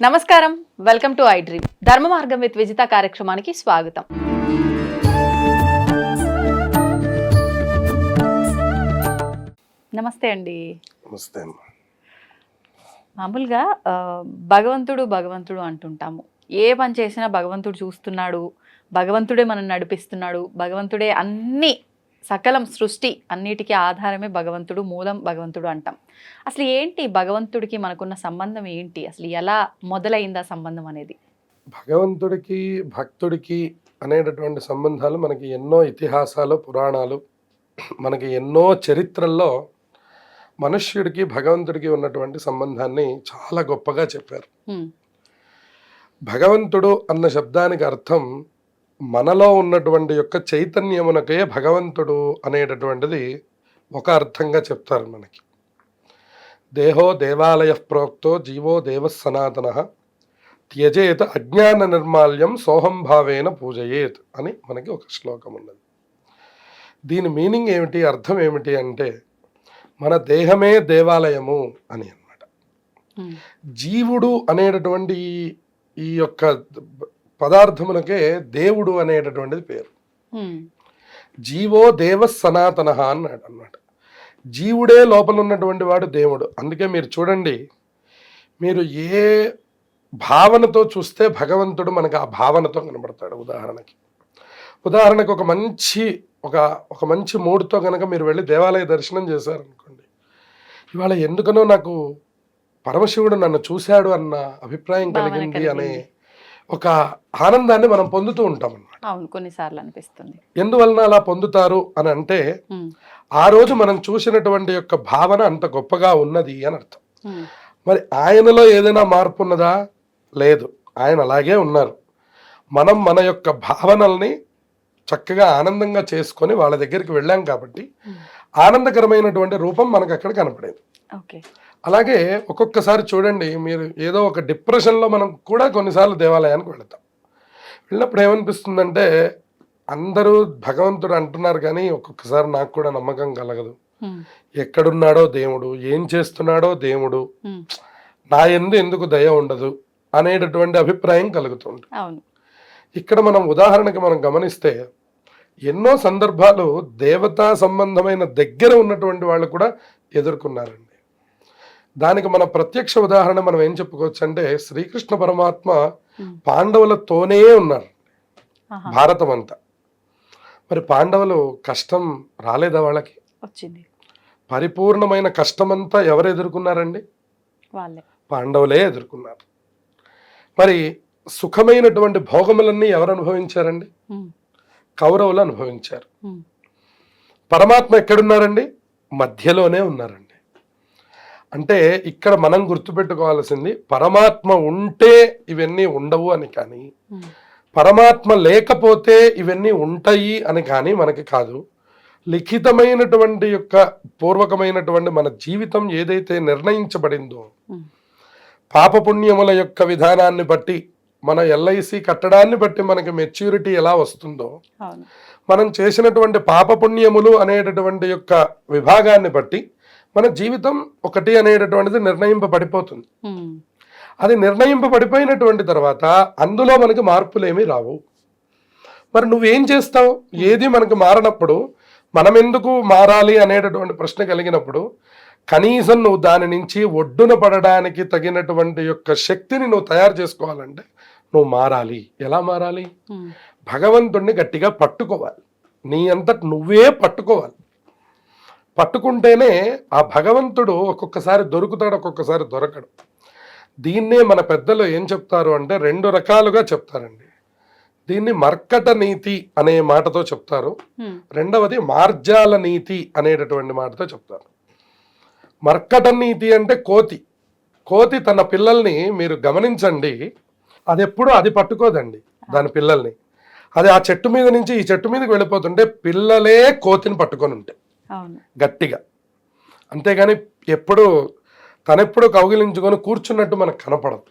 నమస్కారం, welcome to I dream. ధర్మ మార్గం విత్ విజిత కార్యక్రమానికి స్వాగతం. నమస్తే అండి. నమస్తే. మామూలుగా భగవంతుడు భగవంతుడు అంటుంటాము. ఏ పని చేసినా భగవంతుడు చూస్తున్నాడు, భగవంతుడే మనం నడిపిస్తున్నాడు, భగవంతుడే అన్ని సకలం సృష్టి అన్నిటికీ ఆధారమే భగవంతుడు, మూలం భగవంతుడు అంటాం. అసలు ఏంటి భగవంతుడికి మనకున్న సంబంధం ఏంటి? అసలు ఎలా మొదలైందా సంబంధం అనేది? భగవంతుడికి భక్తుడికి అనేటటువంటి సంబంధాలు మనకి ఎన్నో ఇతిహాసాలు, పురాణాలు, మనకి ఎన్నో చరిత్రల్లో మనుష్యుడికి భగవంతుడికి ఉన్నటువంటి సంబంధాన్ని చాలా గొప్పగా చెప్పారు. భగవంతుడు అన్న శబ్దానికి అర్థం మనలో ఉన్నటువంటి యొక్క చైతన్యమునకే భగవంతుడు అనేటటువంటిది ఒక అర్థంగా చెప్తారు మనకి. దేహో దేవాలయ ప్రోక్తో జీవో దేవ సనాతన త్యజేత్ అజ్ఞాన నిర్మాల్యం సోహంభావేన పూజయేత్ అని మనకి ఒక శ్లోకం ఉన్నది. దీని మీనింగ్ ఏమిటి, అర్థం ఏమిటి అంటే మన దేహమే దేవాలయము అని అన్నమాట. జీవుడు అనేటటువంటి ఈ యొక్క పదార్థమునకే దేవుడు అనేటటువంటిది పేరు. జీవో దేవ సనాతన అన్నాడు అన్నమాట. జీవుడే లోపల ఉన్నటువంటి వాడు దేవుడు. అందుకే మీరు చూడండి, మీరు ఏ భావనతో చూస్తే భగవంతుడు మనకు ఆ భావనతో కనబడతాడు. ఉదాహరణకు ఒక మంచి మూడ్తో కనుక మీరు వెళ్ళి దేవాలయ దర్శనం చేశారనుకోండి, ఇవాళ ఎందుకనో నాకు పరమశివుడు నన్ను చూశాడు అన్న అభిప్రాయం కలిగింది అనే ఒక ఆనందాన్ని మనం పొందుతూ ఉంటాం అన్నమాట. అవును, కొన్నిసార్లు అనిపిస్తుంది. ఎందువలన అలా పొందుతారు అని అంటే ఆ రోజు మనం చూసినటువంటి యొక్క భావన అంత గొప్పగా ఉన్నది అని అర్థం. మరి ఆయనలో ఏదైనా మార్పు ఉన్నదా? లేదు, ఆయన అలాగే ఉన్నారు. మనం మన యొక్క భావనల్ని చక్కగా ఆనందంగా చేసుకొని వాళ్ళ దగ్గరికి వెళ్ళాం కాబట్టి ఆనందకరమైనటువంటి రూపం మనకు అక్కడ కనపడేది. అలాగే ఒక్కొక్కసారి చూడండి, మీరు ఏదో ఒక డిప్రెషన్లో మనం కూడా కొన్నిసార్లు దేవాలయానికి వెళతాం. వెళ్ళినప్పుడు ఏమనిపిస్తుందంటే అందరూ భగవంతుడు అంటున్నారు కానీ ఒక్కొక్కసారి నాకు కూడా నమ్మకం కలగదు. ఎక్కడున్నాడో దేవుడు, ఏం చేస్తున్నాడో దేవుడు, నా యందు ఎందుకు దయ ఉండదు అనేటటువంటి అభిప్రాయం కలుగుతుంది. ఇక్కడ మనం ఉదాహరణకి మనం గమనిస్తే ఎన్నో సందర్భాలు దేవతా సంబంధమైన దగ్గర ఉన్నటువంటి వాళ్ళు కూడా ఎదుర్కొన్నారండి. దానికి మన ప్రత్యక్ష ఉదాహరణ మనం ఏం చెప్పుకోవచ్చు అంటే శ్రీకృష్ణ పరమాత్మ పాండవులతోనే ఉన్నారు భారతం అంతా. మరి పాండవులు కష్టం రాలేదా వాళ్ళకి? వచ్చింది. పరిపూర్ణమైన కష్టమంతా ఎవరు ఎదుర్కొన్నారండి? పాండవులే ఎదుర్కొన్నారు. మరి సుఖమైనటువంటి భోగములన్నీ ఎవరు అనుభవించారండి? కౌరవులు అనుభవించారు. పరమాత్మ ఎక్కడున్నారండి? మధ్యలోనే ఉన్నారండి. అంటే ఇక్కడ మనం గుర్తుపెట్టుకోవాల్సింది పరమాత్మ ఉంటే ఇవన్నీ ఉండవు అని కానీ, పరమాత్మ లేకపోతే ఇవన్నీ ఉంటాయి అని కానీ మనకి కాదు. లిఖితమైనటువంటి యొక్క పూర్వకమైనటువంటి మన జీవితం ఏదైతే నిర్ణయించబడిందో, పాపపుణ్యముల యొక్క విధానాన్ని బట్టి, మన ఎల్ఐసి కట్టడాన్ని బట్టి మనకి మెచ్యూరిటీ ఎలా వస్తుందో, మనం చేసినటువంటి పాపపుణ్యములు అనేటటువంటి యొక్క విభాగాన్ని బట్టి మన జీవితం ఒకటి అనేటటువంటిది నిర్ణయింపబడిపోతుంది. అది నిర్ణయింపబడిపోయినటువంటి తర్వాత అందులో మనకి మార్పులేమీ రావు. మరి నువ్వేం చేస్తావు? ఏది మనకు మారనప్పుడు మనం ఎందుకు మారాలి అనేటటువంటి ప్రశ్న కలిగినప్పుడు కనీసం నువ్వు దాని నుంచి ఒడ్డున పడడానికి తగినటువంటి యొక్క శక్తిని నువ్వు తయారు చేసుకోవాలంటే నువ్వు మారాలి. ఎలా మారాలి? భగవంతుణ్ణి గట్టిగా పట్టుకోవాలి. నీ అంతట నువ్వే పట్టుకోవాలి. పట్టుకుంటేనే ఆ భగవంతుడు ఒక్కొక్కసారి దొరుకుతాడు, ఒక్కొక్కసారి దొరకడు. దీన్నే మన పెద్దలు ఏం చెప్తారు అంటే 2 రకాలుగా చెప్తారండి. దీన్ని మర్కట నీతి అనే మాటతో చెప్తారు, రెండవది మార్జాల నీతి అనేటటువంటి మాటతో చెప్తారు. మర్కట నీతి అంటే కోతి తన పిల్లల్ని మీరు గమనించండి, అది ఎప్పుడూ అది పట్టుకోదండి దాని పిల్లల్ని. అది ఆ చెట్టు మీద నుంచి ఈ చెట్టు మీదకి వెళ్ళిపోతుంటే పిల్లలే కోతిని పట్టుకొని ఉంటాయి గట్టిగా. అంతేగాని తనెప్పుడు కౌగిలించుకొని కూర్చున్నట్టు మనకు కనపడదు.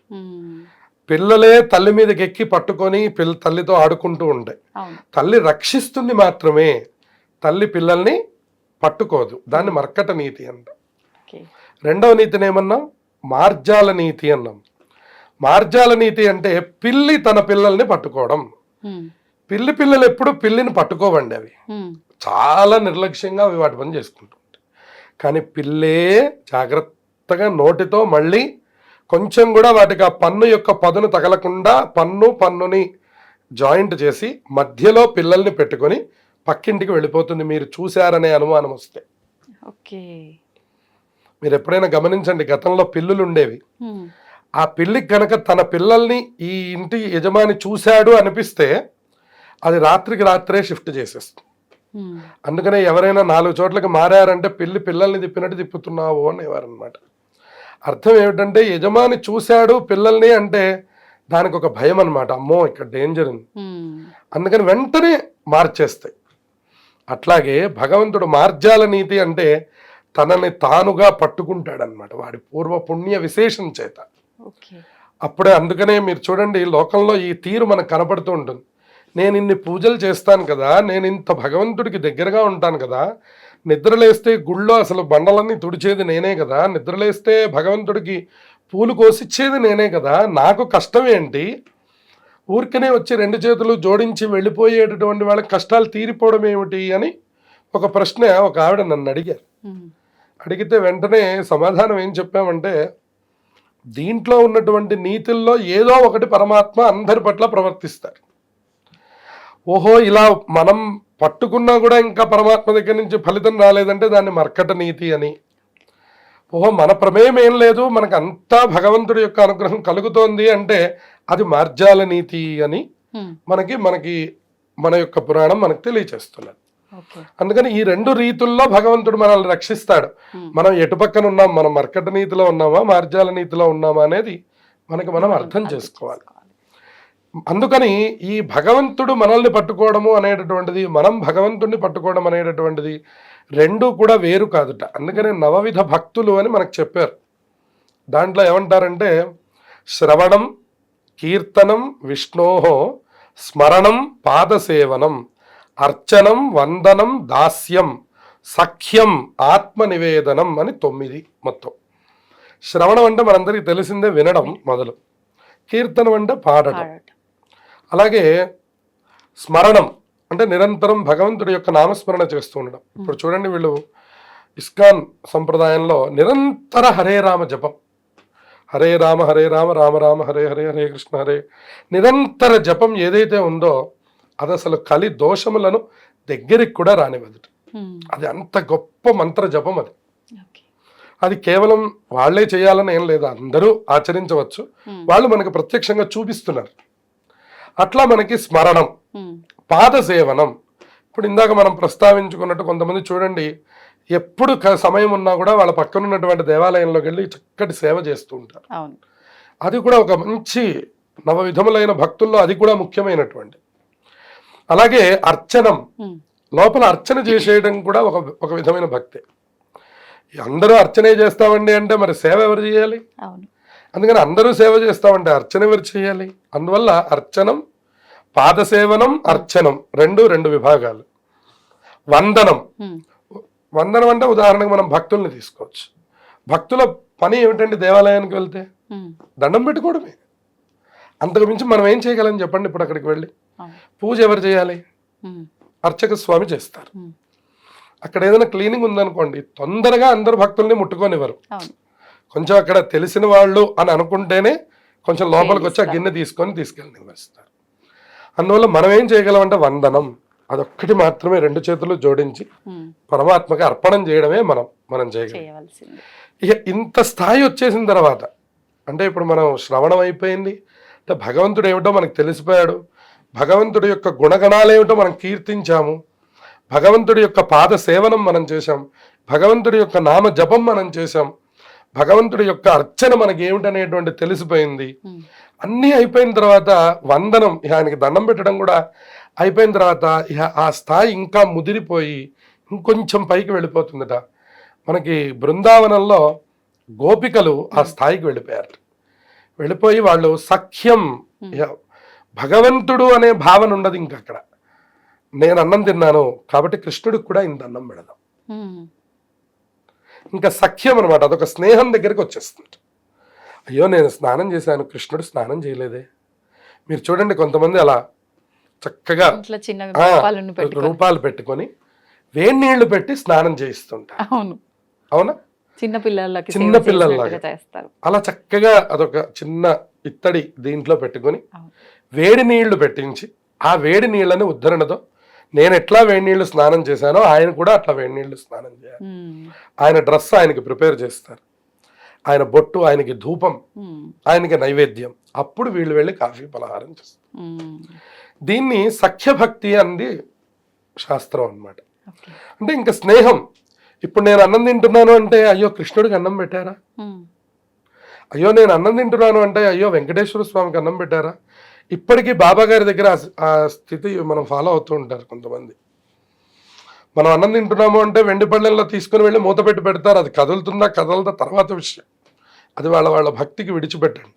పిల్లలే తల్లి మీదకి ఎక్కి పట్టుకొని తల్లితో ఆడుకుంటూ ఉంటాయి. తల్లి రక్షిస్తుంది మాత్రమే, తల్లి పిల్లల్ని పట్టుకోదు. దాన్ని మర్కట నీతి అంట. రెండవ నీతిని ఏమన్నాం? మార్జాల నీతి అన్నాం. మార్జాల నీతి అంటే పిల్లి తన పిల్లల్ని పట్టుకోవడం. పిల్లలు ఎప్పుడు పిల్లిని పట్టుకోవండి, అవి చాలా నిర్లక్ష్యంగా అవి వాటి పని చేసుకుంటుంటాయి. కానీ పిల్లే జాగ్రత్తగా నోటితో మళ్ళీ కొంచెం కూడా వాటికి ఆ పన్ను యొక్క పదును తగలకుండా పన్నుని జాయింట్ చేసి మధ్యలో పిల్లల్ని పెట్టుకొని పక్కింటికి వెళ్ళిపోతుంది, మీరు చూశారనే అనుమానం వస్తే. ఓకే, మీరు ఎప్పుడైనా గమనించండి, గతంలో పిల్లులు ఉండేవి. ఆ పిల్లికి కనుక తన పిల్లల్ని ఈ ఇంటి యజమాని చూశాడు అనిపిస్తే అది రాత్రికి రాత్రే షిఫ్ట్ చేసేస్తుంది. అందుకనే ఎవరైనా 4 చోట్లకి మారారంటే పిల్లల్ని తిప్పినట్టు తిప్పుతున్నావు అనేవారనమాట. అర్థం ఏమిటంటే యజమాని చూశాడు పిల్లల్ని అంటే దానికి ఒక భయం అనమాట, అమ్మో ఇక్కడ డేంజర్ ఉంది, అందుకని వెంటనే మార్చేస్తాయి. అట్లాగే భగవంతుడు మార్జాల నీతి అంటే తనని తానుగా పట్టుకుంటాడనమాట వాడి పూర్వ పుణ్య విశేషం చేత. అప్పుడే అందుకనే మీరు చూడండి, లోకంలో ఈ తీరు మనకు కనపడుతూ ఉంటుంది. నేను ఇన్ని పూజలు చేస్తాను కదా, నేను ఇంత భగవంతుడికి దగ్గరగా ఉంటాను కదా, నిద్రలేస్తే గుళ్ళో అసలు బండలన్నీ తుడిచేది నేనే కదా, నిద్రలేస్తే భగవంతుడికి పూలు కోసిచ్చేది నేనే కదా, నాకు కష్టం ఏంటి, ఊరికనే వచ్చి 2 చేతులు జోడించి వెళ్ళిపోయేటటువంటి వాళ్ళకి కష్టాలు తీరిపోవడం ఏమిటి అని ఒక ప్రశ్న ఒక ఆవిడ నన్ను అడిగారు. అడిగితే వెంటనే సమాధానం ఏం చెప్పామంటే, దీంట్లో ఉన్నటువంటి నీతుల్లో ఏదో ఒకటి పరమాత్మ అందరి పట్ల ప్రవర్తిస్తారు. ఓహో ఇలా మనం పట్టుకున్నా కూడా ఇంకా పరమాత్మ దగ్గర నుంచి ఫలితం రాలేదంటే దాన్ని మర్కట నీతి అని, ఓహో మన ప్రమేయం ఏం లేదు మనకు అంతా భగవంతుడి యొక్క అనుగ్రహం కలుగుతోంది అంటే అది మార్జాల నీతి అని మనకి మన యొక్క పురాణం మనకు తెలియచేస్తున్నది. అందుకని ఈ 2 రీతుల్లో భగవంతుడు మనల్ని రక్షిస్తాడు. మనం ఎటు పక్కన ఉన్నాం, మనం మర్కట నీతిలో ఉన్నామా మార్జాల నీతిలో ఉన్నామా అనేది మనం అర్థం చేసుకోవాలి. అందుకని ఈ భగవంతుడు మనల్ని పట్టుకోవడము అనేటటువంటిది, మనం భగవంతుడిని పట్టుకోవడం అనేటటువంటిది 2 కూడా వేరు కాదుట. అందుకని 9 భక్తులు అని మనకు చెప్పారు. దాంట్లో ఏమంటారంటే శ్రవణం, కీర్తనం, విష్ణోహో స్మరణం, పాదసేవనం, అర్చనం, వందనం, దాస్యం, సఖ్యం, ఆత్మనివేదనం అని 9 మొత్తం. శ్రవణం అంటే మనందరికీ తెలిసిందే, వినడం మొదలు. కీర్తనం అంటే పాడటం. అలాగే స్మరణం అంటే నిరంతరం భగవంతుడి యొక్క నామస్మరణ చేస్తూ ఉండడం. ఇప్పుడు చూడండి, వీళ్ళు ఇస్కాన్ సంప్రదాయంలో నిరంతర హరే రామ జపం, హరే రామ రామ రామ హరే హరే, హరే కృష్ణ హరే, నిరంతర జపం ఏదైతే ఉందో అది అసలు కలి దోషములను దగ్గరికి కూడా రానివ్వదు. అది అంత గొప్ప మంత్ర జపం. అది కేవలం వాళ్లే చేయాలని ఏం లేదు, అందరూ ఆచరించవచ్చు. వాళ్ళు మనకు ప్రత్యక్షంగా చూపిస్తున్నారు. అట్లా మనకి స్మరణం, పాదసేవనం. ఇప్పుడు ఇందాక మనం ప్రస్తావించుకున్నట్టు కొంతమంది చూడండి, ఎప్పుడు సమయం ఉన్నా కూడా వాళ్ళ పక్కన ఉన్నటువంటి దేవాలయంలోకి వెళ్ళి చక్కటి సేవ చేస్తూ ఉంటారు. అది కూడా ఒక మంచి 9 విధములైన భక్తుల్లో అది కూడా ముఖ్యమైనటువంటి. అలాగే అర్చనం, లోపల అర్చన చేసేయడం కూడా ఒక విధమైన భక్తే. అందరూ అర్చనే చేస్తామండి అంటే మరి సేవ ఎవరు చేయాలి? అందుకని అందరూ సేవ చేస్తామంటే అర్చన ఎవరు చేయాలి? అందువల్ల అర్చనం, పాదసేవనం, అర్చనం రెండు విభాగాలు. వందనం, వందనం అంటే ఉదాహరణకు మనం భక్తుల్ని తీసుకోవచ్చు. భక్తుల పని ఏమిటండి? దేవాలయానికి వెళ్తే దండం పెట్టుకోవడమే. అంతకు మించి మనం ఏం చేయగలం చెప్పండి? ఇప్పుడు అక్కడికి వెళ్ళి పూజ ఎవరు చేయాలి? అర్చక స్వామి చేస్తారు. అక్కడ ఏదైనా క్లీనింగ్ ఉందనుకోండి, తొందరగా అందరు భక్తుల్ని ముట్టుకొనివ్వరు. కొంచెం అక్కడ తెలిసిన వాళ్ళు అని అనుకుంటేనే కొంచెం లోపలికి వచ్చి ఆ గిన్నె తీసుకెళ్ళి నివసిస్తారు. అందువల్ల మనం ఏం చేయగలం అంటే వందనం, అదొక్కటి మాత్రమే 2 చేతులు జోడించి పరమాత్మకి అర్పణం చేయడమే మనం చేయగలం. ఇక ఇంత స్థాయి వచ్చేసిన తర్వాత అంటే ఇప్పుడు మనం శ్రవణం అయిపోయింది అంటే భగవంతుడు ఏమిటో మనకు తెలిసిపోయాడు, భగవంతుడి యొక్క గుణగణాలు ఏమిటో మనం కీర్తించాము, భగవంతుడి యొక్క పాద సేవనం మనం చేశాం, భగవంతుడి యొక్క నామ జపం మనం చేశాం, భగవంతుడి యొక్క అర్చన మనకి ఏమిటనేటువంటి తెలిసిపోయింది. అన్నీ అయిపోయిన తర్వాత వందనం, ఆయనకి దండం పెట్టడం కూడా అయిపోయిన తర్వాత ఆ స్థాయి ఇంకా ముదిరిపోయి ఇంకొంచెం పైకి వెళ్ళిపోతుందట. మనకి బృందావనంలో గోపికలు ఆ స్థాయికి వెళ్ళిపోయారు. వెళ్ళిపోయి వాళ్ళు సఖ్యం, భగవంతుడు అనే భావన ఉండదు ఇంక అక్కడ. నేను అన్నం తిన్నాను కాబట్టి కృష్ణుడికి కూడా ఇంత అన్నం పెడదాం, ఇంకా సఖ్యం అనమాట. అదొక స్నేహం దగ్గరికి వచ్చేస్తుంది. అయ్యో నేను స్నానం చేశాను, కృష్ణుడు స్నానం చేయలేదే. మీరు చూడండి కొంతమంది అలా చక్కగా ఇంట్లో చిన్న ఆ, రూపాలను పెట్టుకొని. రూపాలు పెట్టుకొని వేడి నీళ్లు పెట్టి స్నానం చేయిస్తుంటారు. అవును, అవునా? చిన్న పిల్లలకి చిన్న సేవ పిల్లల్లాగా. చేసినట్టుగా చేస్తారు. అలా చక్కగా అదొక చిన్న ఇత్తడి దీంట్లో పెట్టుకొని అవును. వేడి నీళ్లు పెట్టించి ఆ వేడి నీళ్ళని ఉద్ధరణతో నేను ఎట్లా వేడి నీళ్లు స్నానం చేశానో ఆయన కూడా అట్లా వేడి నీళ్లు స్నానం చేయాలి. ఆయన డ్రెస్ ఆయనకి ప్రిపేర్ చేస్తారు, ఆయన బొట్టు, ఆయనకి ధూపం, ఆయనకి నైవేద్యం. అప్పుడు వీళ్ళు వెళ్ళి కాఫీ పలహారం చేస్తారు. దీన్ని సఖ్యభక్తి అంది శాస్త్రం అన్నమాట. అంటే ఇంకా స్నేహం. ఇప్పుడు నేను అన్నం తింటున్నాను అంటే అయ్యో కృష్ణుడికి అన్నం పెట్టారా, అయ్యో నేను అన్నం తింటున్నాను అంటే అయ్యో వెంకటేశ్వర స్వామికి అన్నం పెట్టారా. ఇప్పటికీ బాబా గారి దగ్గర ఆ స్థితి మనం ఫాలో అవుతూ ఉంటారు కొంతమంది. మనం అన్నం తింటున్నాము అంటే వెండి పళ్ళెంలో తీసుకుని వెళ్ళి మూత పెట్టి పెడతారు. అది కదులుతుందా కదలదా తర్వాత విషయం, అది వాళ్ళ భక్తికి విడిచిపెట్టండి.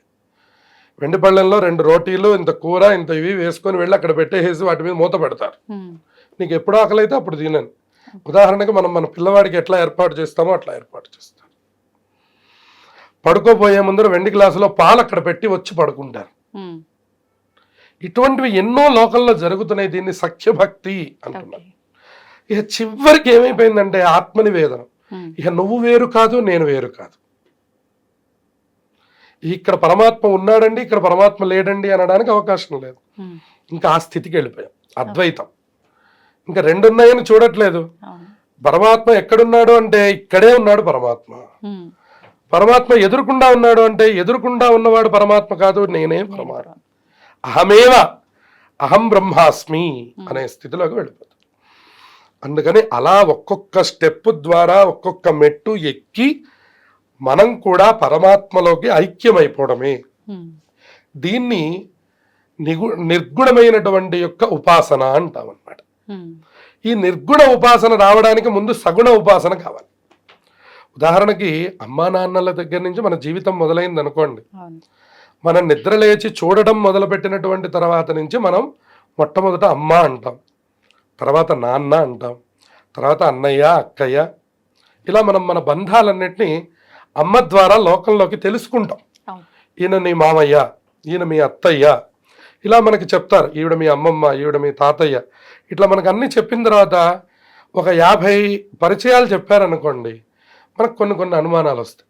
వెండి పళ్ళెంలో 2 రోటీలు, ఇంత కూర, ఇంత ఇవి వేసుకొని వెళ్ళి అక్కడ పెట్టేసి వాటి మీద మూత పెడతారు. నీకు ఎప్పుడు ఆకలి అయితే అప్పుడు తినను. ఉదాహరణకి మనం మన పిల్లవాడికి ఎట్లా ఏర్పాటు చేస్తామో అట్లా ఏర్పాటు చేస్తాం. పడుకోబోయే ముందర వెండి గ్లాసులో పాలు అక్కడ పెట్టి వచ్చి పడుకుంటారు. ఇటువంటివి ఎన్నో లోకంలో జరుగుతున్నాయి. దీన్ని సఖ్యభక్తి అంటున్నారు. ఇక చివరికి ఏమైపోయిందంటే ఆత్మనివేదనం. ఇక నువ్వు వేరు కాదు, నేను వేరు కాదు. ఇక్కడ పరమాత్మ ఉన్నాడండి, ఇక్కడ పరమాత్మ లేడండి అనడానికి అవకాశం లేదు. ఇంకా ఆ స్థితికి వెళ్ళిపోయాం. అద్వైతం. ఇంకా 2 ఉన్నాయని చూడట్లేదు. పరమాత్మ ఎక్కడున్నాడు అంటే ఇక్కడే ఉన్నాడు పరమాత్మ. పరమాత్మ ఎదురుకుండా ఉన్నాడు అంటే ఎదురుకుండా ఉన్నవాడు పరమాత్మ కాదు, నేనే పరమాత్మ. అహమేవ అహం బ్రహ్మాస్మి అనే స్థితిలోకి వెళ్ళిపోతుంది. అందుకని అలా ఒక్కొక్క స్టెప్ ద్వారా ఒక్కొక్క మెట్టు ఎక్కి మనం కూడా పరమాత్మలోకి ఐక్యమైపోవడమే. దీన్ని నిర్గుణమైనటువంటి యొక్క ఉపాసన అంటాం అన్నమాట. ఈ నిర్గుణ ఉపాసన రావడానికి ముందు సగుణ ఉపాసన కావాలి. ఉదాహరణకి అమ్మా నాన్నల దగ్గర నుంచి మన జీవితం మొదలైంది అనుకోండి. మనం నిద్ర లేచి చూడడం మొదలుపెట్టినటువంటి తర్వాత నుంచి మనం మొట్టమొదట అమ్మ అంటాం, తర్వాత నాన్న అంటాం, తర్వాత అన్నయ్య, అక్కయ్య. ఇలా మనం మన బంధాలన్నింటినీ అమ్మ ద్వారా లోకంలోకి తెలుసుకుంటాం. ఈయన నీ మామయ్య, ఈయన మీ అత్తయ్య, ఇలా మనకి చెప్తారు. ఈవిడ మీ అమ్మమ్మ, ఈవిడ మీ తాతయ్య. ఇట్లా మనకు అన్నీ చెప్పిన తర్వాత ఒక 50 పరిచయాలు చెప్పారనుకోండి, మనకు కొన్ని అనుమానాలు వస్తాయి.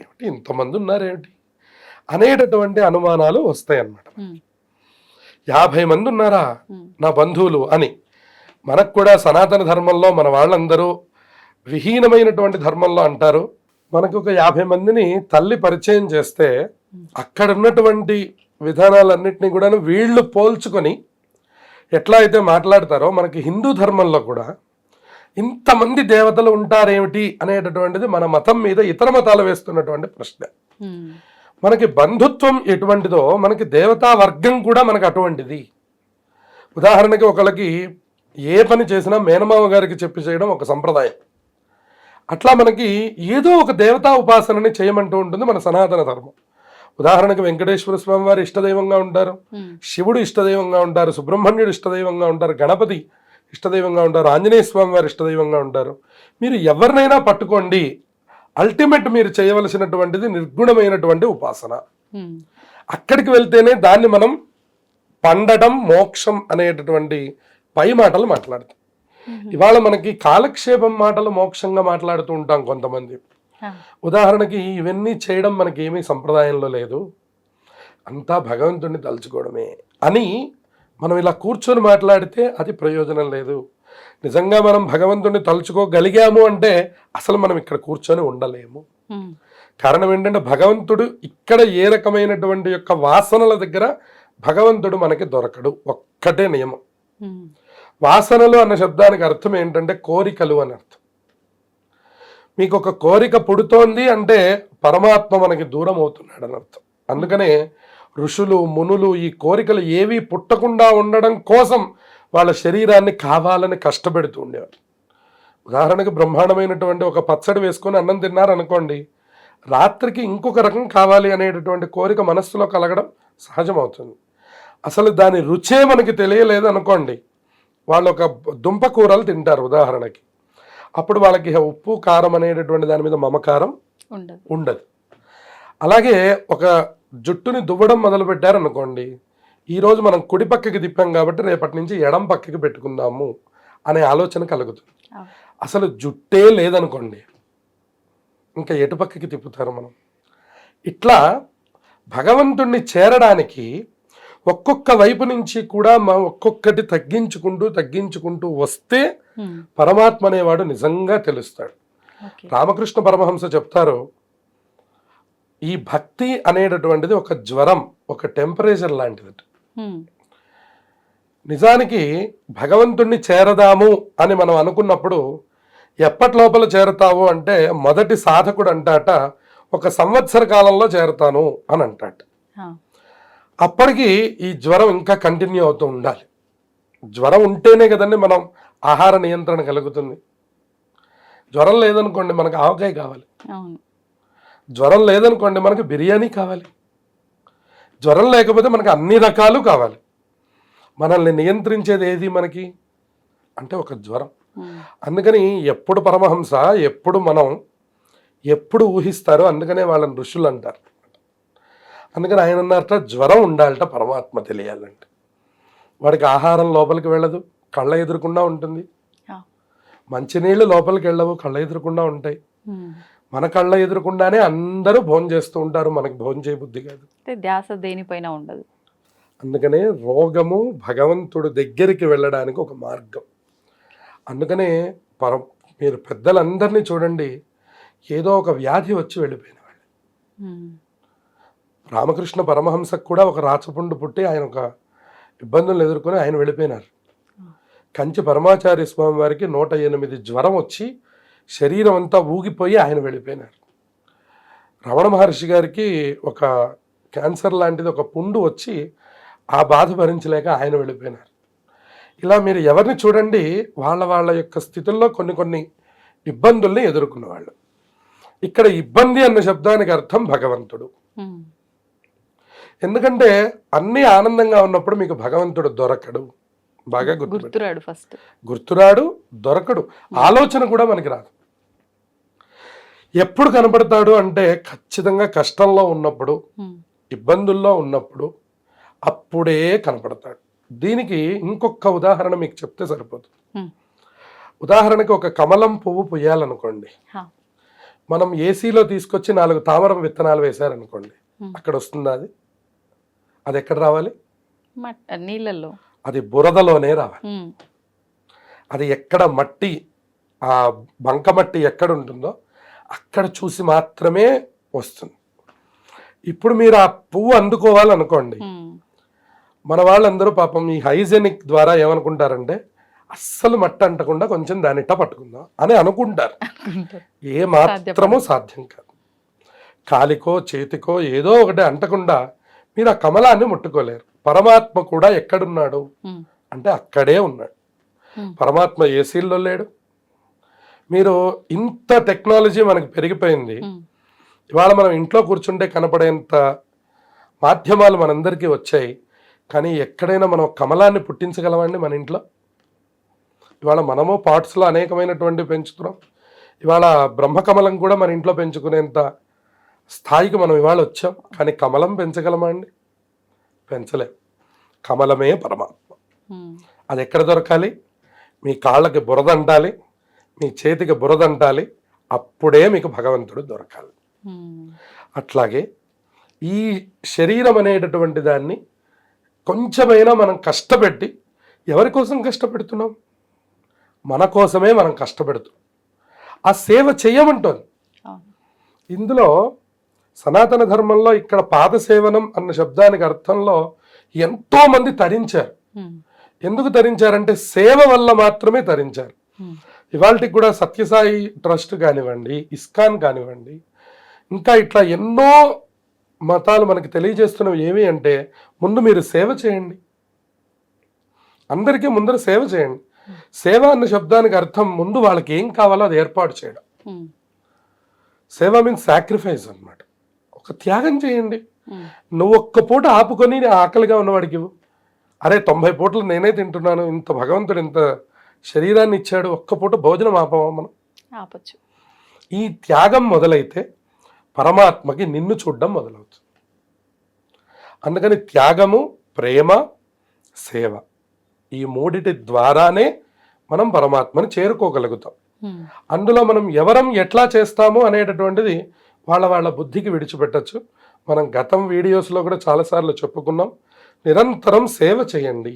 ఏమిటి ఇంతమంది ఉన్నారేమిటి అనేటటువంటి అనుమానాలు వస్తాయి అన్నమాట. 50 మంది ఉన్నారా నా బంధువులు అని. మనకు కూడా సనాతన ధర్మంలో మన వాళ్ళందరూ విహీనమైనటువంటి ధర్మంలో అంటారు. మనకు ఒక 50 మందిని తల్లి పరిచయం చేస్తే అక్కడ ఉన్నటువంటి విధానాలన్నింటినీ కూడా వీళ్ళు పోల్చుకొని ఎట్లా అయితే మాట్లాడతారో, మనకి హిందూ ధర్మంలో కూడా ఇంతమంది దేవతలు ఉంటారేమిటి అనేటటువంటిది మన మతం మీద ఇతర మతాలు వేస్తున్నటువంటి ప్రశ్న. మనకి బంధుత్వం ఎటువంటిదో మనకి దేవతా వర్గం కూడా మనకు అటువంటిది. ఉదాహరణకి ఒకళ్ళకి ఏ పని చేసినా మేనమామ గారికి చెప్పి చేయడం ఒక సంప్రదాయం. అట్లా మనకి ఏదో ఒక దేవతా ఉపాసనని చేయమంటూ ఉంటుంది మన సనాతన ధర్మం. ఉదాహరణకి వెంకటేశ్వర స్వామి వారు ఇష్టదైవంగా ఉంటారు, శివుడు ఇష్టదైవంగా ఉంటారు, సుబ్రహ్మణ్యుడు ఇష్టదైవంగా ఉంటారు, గణపతి ఇష్టదైవంగా ఉంటారు, ఆంజనేయ స్వామి వారు ఇష్టదైవంగా ఉంటారు. మీరు ఎవరినైనా పట్టుకోండి, అల్టిమేట్ మీరు చేయవలసినటువంటిది నిర్గుణమైనటువంటి ఉపాసన. అక్కడికి వెళ్తేనే దాన్ని మనం పండడం మోక్షం అనేటటువంటి పై మాటలు మాట్లాడతాం. ఇవాళ మనకి కాలక్షేపం మాటలు మోక్షంగా మాట్లాడుతూ ఉంటాం కొంతమంది. ఉదాహరణకి ఇవన్నీ చేయడం మనకి ఏమీ సంప్రదాయంలో లేదు, అంతా భగవంతుడిని తలుచుకోవడమే అని మనం ఇలా కూర్చొని మాట్లాడితే అది ప్రయోజనం లేదు. నిజంగా మనం భగవంతుడిని తలుచుకోగలిగాము అంటే అసలు మనం ఇక్కడ కూర్చొని ఉండలేము. కారణం ఏంటంటే భగవంతుడు ఇక్కడ ఏ రకమైనటువంటి యొక్క వాసనల దగ్గర భగవంతుడు మనకి దొరకడు. ఒక్కటే నియమం. వాసనలు అన్న శబ్దానికి అర్థం ఏంటంటే కోరికలు అని అర్థం. మీకు ఒక కోరిక పుడుతోంది అంటే పరమాత్మ మనకి దూరం అవుతున్నాడు అని అర్థం. అందుకనే ఋషులు మునులు ఈ కోరికలు ఏవి పుట్టకుండా ఉండడం కోసం వాళ్ళ శరీరాన్ని కావాలని కష్టపెడుతూ ఉండేవారు. ఉదాహరణకు బ్రహ్మాండమైనటువంటి ఒక పచ్చడి వేసుకొని అన్నం తిన్నారనుకోండి, రాత్రికి ఇంకొక రకం కావాలి అనేటటువంటి కోరిక మనస్సులో కలగడం సహజమవుతుంది. అసలు దాని రుచే మనకి తెలియలేదు అనుకోండి, వాళ్ళు ఒక దుంప కూరలు తింటారు ఉదాహరణకి, అప్పుడు వాళ్ళకి ఉప్పు కారం అనేటటువంటి దాని మీద మమకారం ఉండదు. అలాగే ఒక జుట్టుని దువ్వడం మొదలు పెట్టారనుకోండి, ఈరోజు మనం కుడి పక్కకి తిప్పాం కాబట్టి రేపటి నుంచి ఎడం పక్కకి పెట్టుకుందాము అనే ఆలోచన కలుగుతుంది. అసలు జుట్టే లేదనుకోండి, ఇంకా ఎటు పక్కకి తిప్పుతారు మనం? ఇట్లా భగవంతుణ్ణి చేరడానికి ఒక్కొక్క వైపు నుంచి కూడా ఒక్కొక్కటి తగ్గించుకుంటూ వస్తే పరమాత్మ అనేవాడు నిజంగా తెలుస్తాడు. రామకృష్ణ పరమహంస చెప్తారు, ఈ భక్తి అనేటటువంటిది ఒక జ్వరం, ఒక టెంపరేచర్ లాంటిది. నిజానికి భగవంతుణ్ణి చేరదాము అని మనం అనుకున్నప్పుడు ఎప్పటి లోపల చేరతావు అంటే, మొదటి సాధకుడు అంటాట 1 సంవత్సర కాలంలో చేరతాను అని అంటాట. అప్పటికి ఈ జ్వరం ఇంకా కంటిన్యూ అవుతూ ఉండాలి. జ్వరం ఉంటేనే కదండి మనం ఆహార నియంత్రణ కలుగుతుంది. జ్వరం లేదనుకోండి మనకు ఆవకాయ కావాలి, జ్వరం లేదనుకోండి మనకు బిర్యానీ కావాలి, జ్వరం లేకపోతే మనకు అన్ని రకాలు కావాలి. మనల్ని నియంత్రించేది ఏది మనకి అంటే ఒక జ్వరం. అందుకని ఎప్పుడు పరమహంస ఎప్పుడు ఊహిస్తారో అందుకనే వాళ్ళని ఋషులు అంటారు. అందుకని ఆయన అన్నారట, జ్వరం ఉండాలట పరమాత్మ తెలియాలంటే. వాడికి ఆహారం లోపలికి వెళ్ళదు, కళ్ళ ఎదురకుండా ఉంటుంది. మంచినీళ్ళు లోపలికి వెళ్ళవు, కళ్ళ ఎదురకుండా ఉంటాయి. మన కళ్ళ ఎదురకుండానే అందరూ భోజనం చేస్తూ ఉంటారు, మనకు భోజనం చేయబుద్ధి కాదు, ధ్యాస దేనిపైన ఉండదు. అందుకనే రోగము భగవంతుడు దగ్గరికి వెళ్ళడానికి ఒక మార్గం. అందుకనే మీరు పెద్దలందరినీ చూడండి, ఏదో ఒక వ్యాధి వచ్చి వెళ్ళిపోయిన వాళ్ళు. రామకృష్ణ పరమహంసకు కూడా ఒక రాచపుండు పుట్టి ఆయన ఒక ఇబ్బందులు ఎదుర్కొని ఆయన వెళ్ళిపోయినారు. కంచి పరమాచార్య స్వామి వారికి 108 జ్వరం వచ్చి శరీరం అంతా ఊగిపోయి ఆయన వెళ్ళిపోయినారు. రమణ మహర్షి గారికి ఒక క్యాన్సర్ లాంటిది ఒక పుండు వచ్చి ఆ బాధ భరించలేక ఆయన వెళ్ళిపోయినారు. ఇలా మీరు ఎవరిని చూడండి, వాళ్ళ యొక్క స్థితుల్లో కొన్ని ఇబ్బందుల్ని ఎదుర్కొన్న వాళ్ళు. ఇక్కడ ఇబ్బంది అన్న శబ్దానికి అర్థం భగవంతుడు. ఎందుకంటే అన్నీ ఆనందంగా ఉన్నప్పుడు మీకు భగవంతుడు దొరకడు. బాగా గుర్తురాడు, దొరకడు, ఆలోచన కూడా మనకి రాదు. ఎప్పుడు కనపడతాడు అంటే ఖచ్చితంగా కష్టంలో ఉన్నప్పుడు, ఇబ్బందుల్లో ఉన్నప్పుడు అప్పుడే కనపడతాడు. దీనికి ఇంకొక ఉదాహరణ మీకు చెప్తే సరిపోతుంది. ఉదాహరణకి ఒక కమలం పువ్వు పుయ్యాలనుకోండి, మనం ఏసీలో తీసుకొచ్చి 4 తామరం విత్తనాలు వేశారనుకోండి, అక్కడ వస్తుందా? అది ఎక్కడ రావాలి? నీళ్ళల్లో, అది బురదలోనే రావాలి. అది ఎక్కడ మట్టి, ఆ బంకమట్టి ఎక్కడ ఉంటుందో అక్కడ చూసి మాత్రమే వస్తుంది. ఇప్పుడు మీరు ఆ పువ్వు అందుకోవాలనుకోండి, మన వాళ్ళందరూ పాపం ఈ హైజెనిక్ ద్వారా ఏమనుకుంటారంటే, అస్సలు మట్టి అంటకుండా కొంచెం దానిట్ట పట్టుకుందాం అని అనుకుంటారు. ఏ మాత్రమూ సాధ్యం కాదు. కాలికో చేతికో ఏదో ఒకటి అంటకుండా మీరు ఆ కమలాన్ని ముట్టుకోలేరు. పరమాత్మ కూడా ఎక్కడున్నాడు అంటే అక్కడే ఉన్నాడు. పరమాత్మ ఏసీల్లో లేడు. మీరు ఇంత టెక్నాలజీ మనకు పెరిగిపోయింది, ఇవాళ మనం ఇంట్లో కూర్చుంటే కనపడేంత మాధ్యమాలు మనందరికీ వచ్చాయి. కానీ ఎక్కడైనా మనం కమలాన్ని పుట్టించగలమండి మన ఇంట్లో? ఇవాళ మనము పాట్స్లో అనేకమైనటువంటి పెంచుతున్నాం. ఇవాళ బ్రహ్మకమలం కూడా మన ఇంట్లో పెంచుకునేంత స్థాయికి మనం ఇవాళ వచ్చాం. కానీ కమలం పెంచగలమా అండి? పెంచలేం. కమలమే పరమాత్మ. అది ఎక్కడ దొరకాలి? మీ కాళ్ళకి బురద అంటాలి, మీ చేతికి బురద అంటాలి, అప్పుడే మీకు భగవంతుడు దొరకాలి. అట్లాగే ఈ శరీరం అనేటటువంటి దాన్ని కొంచెమైనా మనం కష్టపెట్టి, ఎవరి కోసం కష్టపెడుతున్నాం? మన కోసమే మనం కష్టపెడుతున్నాం. ఆ సేవ చేయమంటోంది. ఇందులో సనాతన ధర్మంలో ఇక్కడ పాద సేవనం అన్న శబ్దానికి అర్థంలో ఎంతో మంది తరించారు. ఎందుకు తరించారంటే సేవ వల్ల మాత్రమే తరించారు. ఇవాళకి కూడా సత్యసాయి ట్రస్ట్ కానివ్వండి, ఇస్కాన్ కానివ్వండి, ఇంకా ఇట్లా ఎన్నో మతాలు మనకి తెలియజేస్తున్నవి ఏమి అంటే, ముందు మీరు సేవ చేయండి, అందరికీ ముందర సేవ చేయండి. సేవ అన్న శబ్దానికి అర్థం ముందు వాళ్ళకి ఏం కావాలో అది ఏర్పాటు చేయడం. సేవ మీన్స్ సాక్రిఫైస్ అన్నమాట. ఒక త్యాగం చేయండి. నువ్వు ఒక్క పూట ఆపుకొని ఆకలిగా ఉన్నవాడికి ఇవ్వు. అరే 90 పూటలు నేనే తింటున్నాను, ఇంత భగవంతుడు ఇంత శరీరాన్ని ఇచ్చాడు, ఒక్క పూట భోజనం ఆపమా మనం? ఆపచ్చు. ఈ త్యాగం మొదలైతే పరమాత్మకి నిన్ను చూడడం మొదలవుతుంది. అందుకని త్యాగము, ప్రేమ, సేవ ఈ మూడిటి ద్వారానే మనం పరమాత్మని చేరుకోగలుగుతాం. అందులో మనం ఎవరం ఎట్లా చేస్తాము అనేటటువంటిది వాళ్ళ బుద్ధికి విడిచిపెట్టచ్చు. మనం గతం వీడియోస్లో కూడా చాలాసార్లు చెప్పుకున్నాం. నిరంతరం సేవ చేయండి,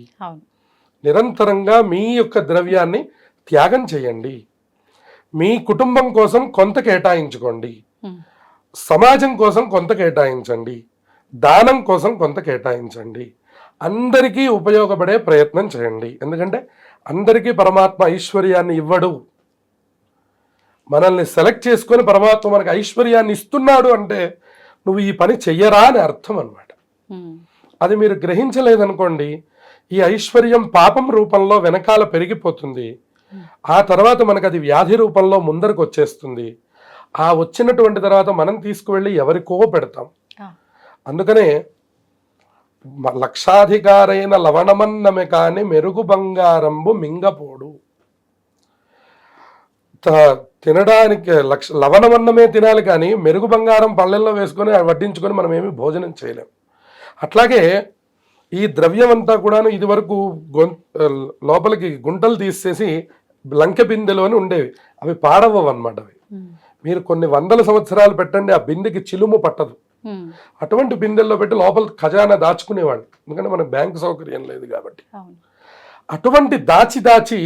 నిరంతరంగా మీ యొక్క ద్రవ్యాన్ని త్యాగం చేయండి, మీ కుటుంబం కోసం కొంత కేటాయించుకోండి, సమాజం కోసం కొంత కేటాయించండి, దానం కోసం కొంత కేటాయించండి, అందరికీ ఉపయోగపడే ప్రయత్నం చేయండి. ఎందుకంటే అందరికీ పరమాత్మ ఐశ్వర్యాన్ని ఇవ్వడు. మనల్ని సెలెక్ట్ చేసుకొని పరమాత్మ మనకు ఐశ్వర్యాన్ని ఇస్తున్నాడు అంటే నువ్వు ఈ పని చెయ్యరా అని అర్థం అన్నమాట. అది మీరు గ్రహించలేదనుకోండి, ఈ ఐశ్వర్యం పాపం రూపంలో వెనకాల పెరిగిపోతుంది. ఆ తర్వాత మనకు అది వ్యాధి రూపంలో ముందరకు వచ్చేస్తుంది. ఆ వచ్చినటువంటి తర్వాత మనం తీసుకువెళ్ళి ఎవరికో పెడతాం. అందుకనే లక్షాధికారైన లవణమన్నమే కాని మెరుగు బంగారంబు మింగపోడు. తినడానికి లవణమన్నమే తినాలి, కానీ మెరుగు బంగారం పళ్ళెల్లో వేసుకొని వడ్డించుకొని మనం ఏమి భోజనం చేయలేం. అట్లాగే ఈ ద్రవ్యం అంతా కూడాను ఇది వరకు లోపలికి గుంటలు తీసేసి లంకె బిందెలోని ఉండేవి, అవి పాడవవు అన్నమాట. అవి మీరు కొన్ని వందల సంవత్సరాలు పెట్టండి, ఆ బిందెకి చిలుము పట్టదు. అటువంటి బిందెల్లో పెట్టి లోపల ఖజానా దాచుకునేవాళ్ళు, ఎందుకంటే మనకు బ్యాంకు సౌకర్యం లేదు కాబట్టి. అటువంటి దాచి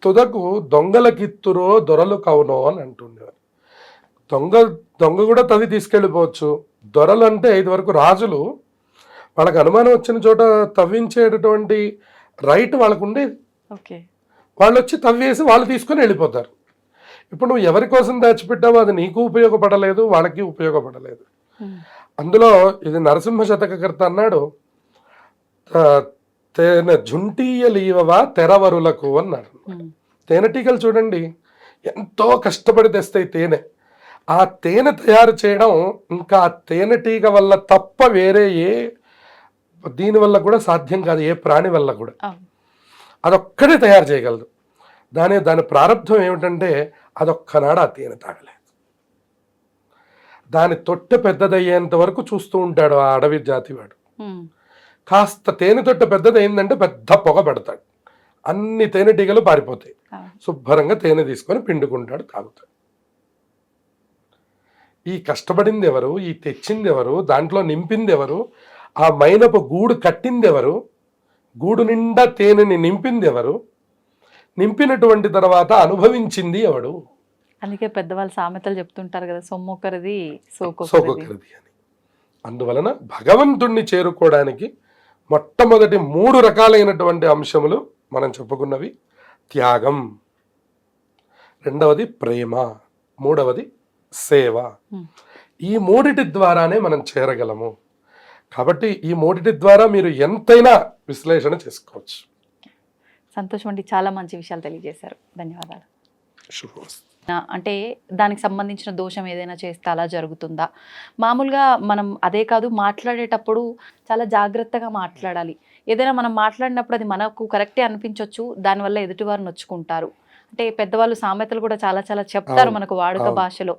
తుదకు దొంగలకిత్తురో దొరలు కవునో అని అంటుండేవారు. దొంగ కూడా తవ్వి తీసుకెళ్ళిపోవచ్చు. దొరలు అంటే ఇది వరకు రాజులు, వాళ్ళకి అనుమానం వచ్చిన చోట తవ్వించేటటువంటి రైట్ వాళ్ళకు ఉండేది. వాళ్ళు వచ్చి తవ్వేసి వాళ్ళు తీసుకొని వెళ్ళిపోతారు. ఇప్పుడు నువ్వు ఎవరి కోసం దాచిపెట్టావో అది నీకు ఉపయోగపడలేదు, వాళ్ళకి ఉపయోగపడలేదు. అందులో ఇది నరసింహ శతకకర్త అన్నాడు, తేనె జుంటీయలీవవా తెరవరులకు అన్నాడు. తేనెటీగలు చూడండి ఎంతో కష్టపడి తెస్తాయి తేనె. ఆ తేనె తయారు చేయడం ఇంకా తేనెటీగ వల్ల తప్ప వేరే దీని వల్ల కూడా సాధ్యం కాదు, ఏ ప్రాణి వల్ల కూడా. అదొక్కడే తయారు చేయగలదు. దాని ప్రారంభం ఏమిటంటే అదొక్కనాడు ఆ తేనె తాగలేదు. దాని తొట్టె పెద్దదయ్యేంత వరకు చూస్తూ ఉంటాడు ఆ అడవి జాతివాడు. కాస్త తేనె తొట్టె పెద్దదైందంటే పెద్ద పొగ పెడతాడు, అన్ని తేనెటీగలు పారిపోతాయి. శుభ్రంగా తేనె తీసుకొని పిండుకుంటాడు, తాగుతాడు. ఈ కష్టపడింది ఎవరు, ఈ తెచ్చింది ఎవరు, దాంట్లో నింపింది ఎవరు, ఆ మైనపు గూడు కట్టింది ఎవరు, గూడు నిండా తేనెని నింపింది ఎవరు, నింపినటువంటి తర్వాత అనుభవించింది ఎవడు. అందుకే పెద్దవాళ్ళు సామెతలు చెప్తుంటారు కదా, సొమ్మొక్కరిది సోకొక్కరిది అని. అందువలన భగవంతుణ్ణి చేరుకోవడానికి మొట్టమొదటి 3 రకాలైనటువంటి అంశములు మనం చెప్పుకున్నవి: త్యాగం, రెండవది ప్రేమ, మూడవది సేవ. ఈ మూడిటి ద్వారానే మనం చేరగలము. కాబట్టి ఈ మూడిటి ద్వారా మీరు ఎంతైనా విశ్లేషణ చేసుకోవచ్చు. సంతోషం అండి, చాలా మంచి విషయాలు తెలియజేశారు. ధన్యవాదాలు. శుభమస్తు. అంటే దానికి సంబంధించిన దోషం ఏదైనా చేస్తే అలా జరుగుతుందా? మామూలుగా మనం అదే కాదు, మాట్లాడేటప్పుడు చాలా జాగ్రత్తగా మాట్లాడాలి. ఏదైనా మనం మాట్లాడినప్పుడు అది మనకు కరెక్టే అనిపించవచ్చు, దానివల్ల ఎదుటివారు నొచ్చుకుంటారు. అంటే పెద్దవాళ్ళు సామెతలు కూడా చాలా చాలా చెప్తారు మనకు వాడుక భాషలో.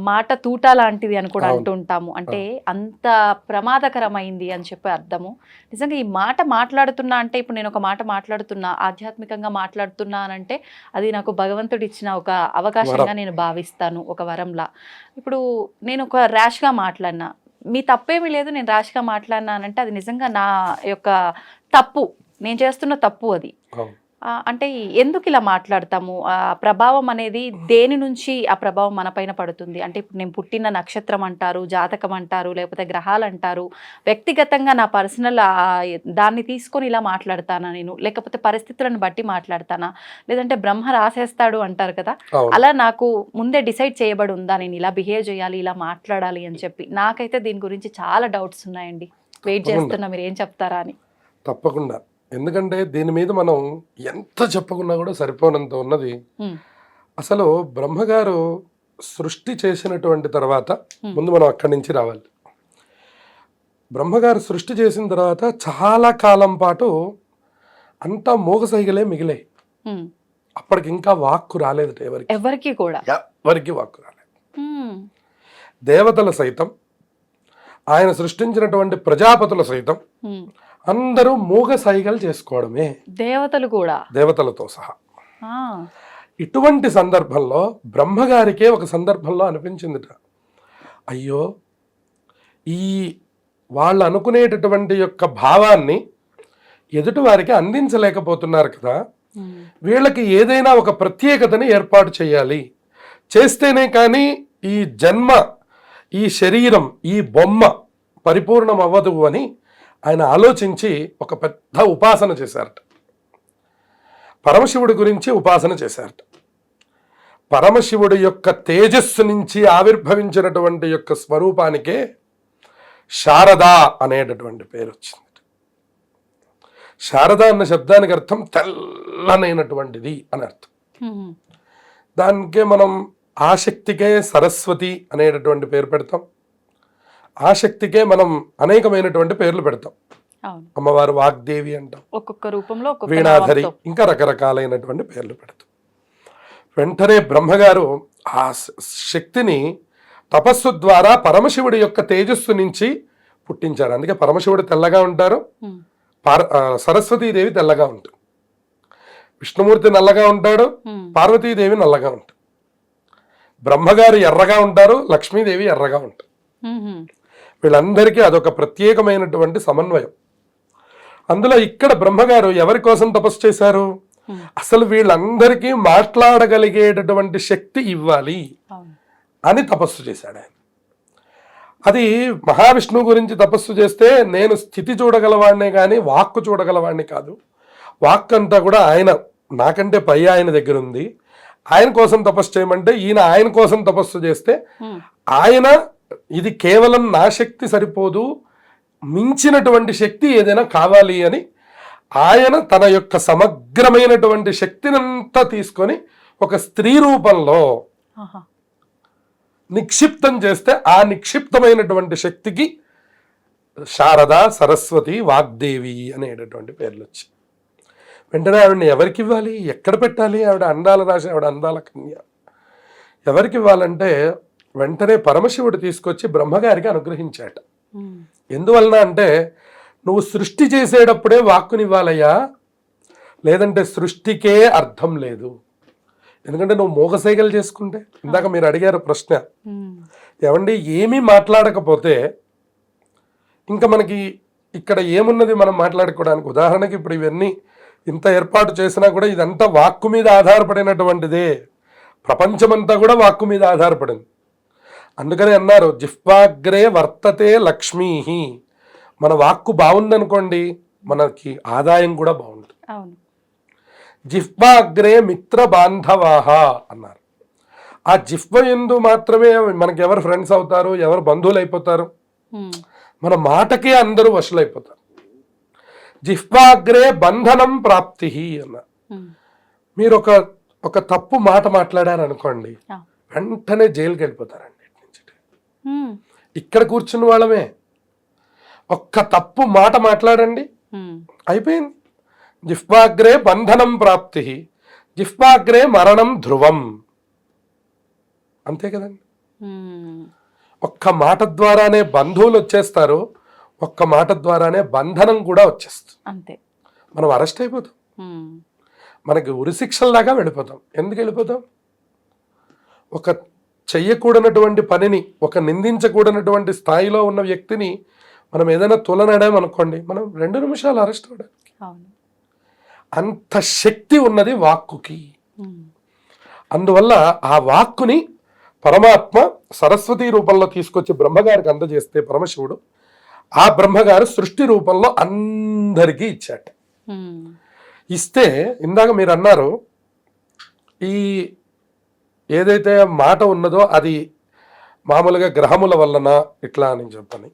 మాట తూట లాంటిది అని కూడా అంటూ ఉంటాము. అంటే అంత ప్రమాదకరమైంది అని చెప్పి అర్థము. నిజంగా ఈ మాట మాట్లాడుతున్నా అంటే, ఇప్పుడు నేను ఒక మాట మాట్లాడుతున్నా, ఆధ్యాత్మికంగా మాట్లాడుతున్నా అంటే అది నాకు భగవంతుడు ఇచ్చిన ఒక అవకాశంగా నేను భావిస్తాను, ఒక వరంలా. ఇప్పుడు నేను ఒక ర్యాష్గా మాట్లాడినా, మీ తప్పేమీ లేదు, నేను ర్యాష్గా మాట్లాడినానంటే అది నిజంగా నా యొక్క తప్పు, నేను చేస్తున్న తప్పు అది. అంటే ఎందుకు ఇలా మాట్లాడతాము? ఆ ప్రభావం అనేది దేని నుంచి ఆ ప్రభావం మన పైన పడుతుంది? అంటే ఇప్పుడు నేను పుట్టిన నక్షత్రం అంటారు, జాతకం అంటారు, లేకపోతే గ్రహాలు అంటారు, వ్యక్తిగతంగా నా పర్సనల్ దాన్ని తీసుకొని ఇలా మాట్లాడతానా నేను, లేకపోతే పరిస్థితులను బట్టి మాట్లాడతానా, లేదంటే బ్రహ్మ రాసేస్తాడు అంటారు కదా, అలా నాకు ముందే డిసైడ్ చేయబడి ఉందా నేను ఇలా బిహేవ్ చేయాలి, ఇలా మాట్లాడాలి అని చెప్పి? నాకైతే దీని గురించి చాలా డౌట్స్ ఉన్నాయండి, వెయిట్ చేస్తున్నా మీరు ఏం చెప్తారా అని. తప్పకుండా, ఎందుకంటే దీని మీద మనం ఎంత చెప్పుకున్నా కూడా సరిపోనంత ఉన్నది. అసలు బ్రహ్మగారు సృష్టి చేసినటువంటి తర్వాత ముందు మనం అక్కడి నుంచి రావాలి. బ్రహ్మగారు సృష్టి చేసిన తర్వాత చాలా కాలం పాటు అంతా మోగసైగలే మిగిలాయి. అప్పటికి ఇంకా వాక్కు రాలేదు ఎవరికి కూడా, ఎవరికి వాక్కు రాలేదు. దేవతలు సైతం, ఆయన సృష్టించినటువంటి ప్రజాపతులు సైతం అందరూ మూగ సైగలు చేసుకోవడమే, దేవతలు కూడా, దేవతలతో సహా. ఆ, ఇటువంటి సందర్భంలో బ్రహ్మగారికే ఒక సందర్భంలో అనిపించిందిట, అయ్యో ఈ వాళ్ళు అనుకునేటటువంటి యొక్క భావాన్ని ఎదుటి వారికి అందించలేకపోతున్నారు కదా, వీళ్ళకి ఏదైనా ఒక ప్రత్యేకతని ఏర్పాటు చేయాలి, చేస్తేనే కానీ ఈ జన్మ, ఈ శరీరం, ఈ బొమ్మ పరిపూర్ణం అవ్వదు అని ఆయన ఆలోచించి ఒక పెద్ద ఉపాసన చేశారట. పరమశివుడి గురించి ఉపాసన చేశారట. పరమశివుడి యొక్క తేజస్సు నుంచి ఆవిర్భవించినటువంటి యొక్క స్వరూపానికే శారదా అనేటటువంటి పేరు వచ్చింది. శారద అన్న శబ్దానికి అర్థం తెల్లనైనటువంటిది అని అర్థం. దానికే మనం ఆశక్తికే సరస్వతి అనేటటువంటి పేరు పెడతాం, ఆశక్తికే మనం అనేకమైనటువంటి పేర్లు పెడతాం. అమ్మవారు వాగ్దేవి అంటాం, ఒక్కొక్క రూపంలో వీణాధరి, ఇంకా రకరకాలైనటువంటి పేర్లు పెడతాం. వెంటనే బ్రహ్మగారు ఆ శక్తిని తపస్సు ద్వారా పరమశివుడి యొక్క తేజస్సు నుంచి పుట్టించారు. అందుకే పరమశివుడు తెల్లగా ఉంటారు, సరస్వతీదేవి తెల్లగా ఉంటుంది, విష్ణుమూర్తి నల్లగా ఉంటాడు, పార్వతీదేవి నల్లగా ఉంటుంది, బ్రహ్మగారు ఎర్రగా ఉంటారు, లక్ష్మీదేవి ఎర్రగా ఉంటారు. వీళ్ళందరికీ అదొక ప్రత్యేకమైనటువంటి సమన్వయం. అందులో ఇక్కడ బ్రహ్మగారు ఎవరి కోసం తపస్సు చేశారు, అసలు వీళ్ళందరికీ మాట్లాడగలిగేటటువంటి శక్తి ఇవ్వాలి అని తపస్సు చేశాడు ఆయన. అది మహావిష్ణువు గురించి తపస్సు చేస్తే నేను స్థితి చూడగలవాడినే కానీ వాక్కు చూడగలవాడిని కాదు, వాక్ అంతా కూడా ఆయన నాకంటే పై ఆయన దగ్గర ఉంది, ఆయన కోసం తపస్సు చేయమంటే ఈయన ఆయన కోసం తపస్సు చేస్తే ఆయన ఇది కేవలం నా శక్తి సరిపోదు, మించినటువంటి శక్తి ఏదైనా కావాలి అని ఆయన తన యొక్క సమగ్రమైనటువంటి శక్తినంతా తీసుకొని ఒక స్త్రీ రూపంలో నిక్షిప్తం చేస్తే ఆ నిక్షిప్తమైనటువంటి శక్తికి శారద, సరస్వతి, వాగ్దేవి అనేటటువంటి పేర్లు వచ్చాయి. వెంటనే ఆవిడని ఎవరికి ఇవ్వాలి, ఎక్కడ పెట్టాలి, ఆవిడ అందాల రాశి, ఆవిడ అందాల కన్య, ఎవరికి ఇవ్వాలంటే వెంటనే పరమశివుడు తీసుకొచ్చి బ్రహ్మగారికి అనుగ్రహించాట. ఎందువలన అంటే నువ్వు సృష్టి చేసేటప్పుడే వాక్కునివ్వాలయ్యా, లేదంటే సృష్టికే అర్థం లేదు. ఎందుకంటే నువ్వు మోగసైగలు చేసుకుంటే, ఇందాక మీరు అడిగారు ప్రశ్న, ఏమండి ఏమీ మాట్లాడకపోతే ఇంకా మనకి ఇక్కడ ఏమున్నది మనం మాట్లాడుకోవడానికి. ఉదాహరణకి ఇప్పుడు ఇవన్నీ ఇంత ఏర్పాటు చేసినా కూడా ఇదంతా వాక్కు మీద ఆధారపడినటువంటిదే, ప్రపంచమంతా కూడా వాక్కు మీద ఆధారపడింది. అందుకని అన్నారు జిహ్వాగ్రే వర్తతే లక్ష్మీ, మన వాక్కు బాగుందనుకోండి మనకి ఆదాయం కూడా బాగుంటుంది. జిహ్వాగ్రే మిత్ర బాంధవాహ అన్నారు. ఆ జిహ్వ యందు మాత్రమే మనకి ఎవరు ఫ్రెండ్స్ అవుతారు, ఎవరు బంధువులు అయిపోతారు, మన మాటకే అందరూ వశులైపోతారు. జిహ్వాగ్రే బంధనం ప్రాప్తి అన్నారు. మీరు ఒక తప్పు మాట మాట్లాడారు అనుకోండి, వెంటనే జైలుకి వెళ్ళిపోతారండి. ఇక్కడ కూర్చున్న వాళ్ళమే ఒక్క తప్పు మాట మాట్లాడండి, అయిపోయింది. జిహ్వాగ్రే బంధనం ప్రాప్తి, జిహ్వాగ్రే మరణం ధ్రువం, అంతే కదండి. ఒక్క మాట ద్వారానే బంధువులు వచ్చేస్తారు, ఒక్క మాట ద్వారానే బంధనం కూడా వచ్చేస్తుంది. అంతే, మనం అరెస్ట్ అయిపోతాం, మనకి ఉరిశిక్షల్లాగా వెళ్ళిపోతాం. ఎందుకు వెళ్ళిపోతాం? ఒక చెయ్యకూడనటువంటి పనిని, ఒక నిందించకూడనటువంటి స్థాయిలో ఉన్న వ్యక్తిని మనం ఏదైనా తులనాడామనుకోండి, మనం 2 నిమిషాలు అరెస్ట్ అవ్వడానికి అంత శక్తి ఉన్నది వాక్కుకి. అందువల్ల ఆ వాక్కుని పరమాత్మ సరస్వతి రూపంలో తీసుకొచ్చి బ్రహ్మగారికి అందజేస్తే పరమశివుడు ఆ బ్రహ్మగారు సృష్టి రూపంలో అందరికీ ఇచ్చాట. ఇస్తే ఇందాక మీరు అన్నారు ఈ ఏదైతే మాట ఉన్నదో అది మామూలుగా గ్రహముల వలన ఇట్లా అని చెప్పని,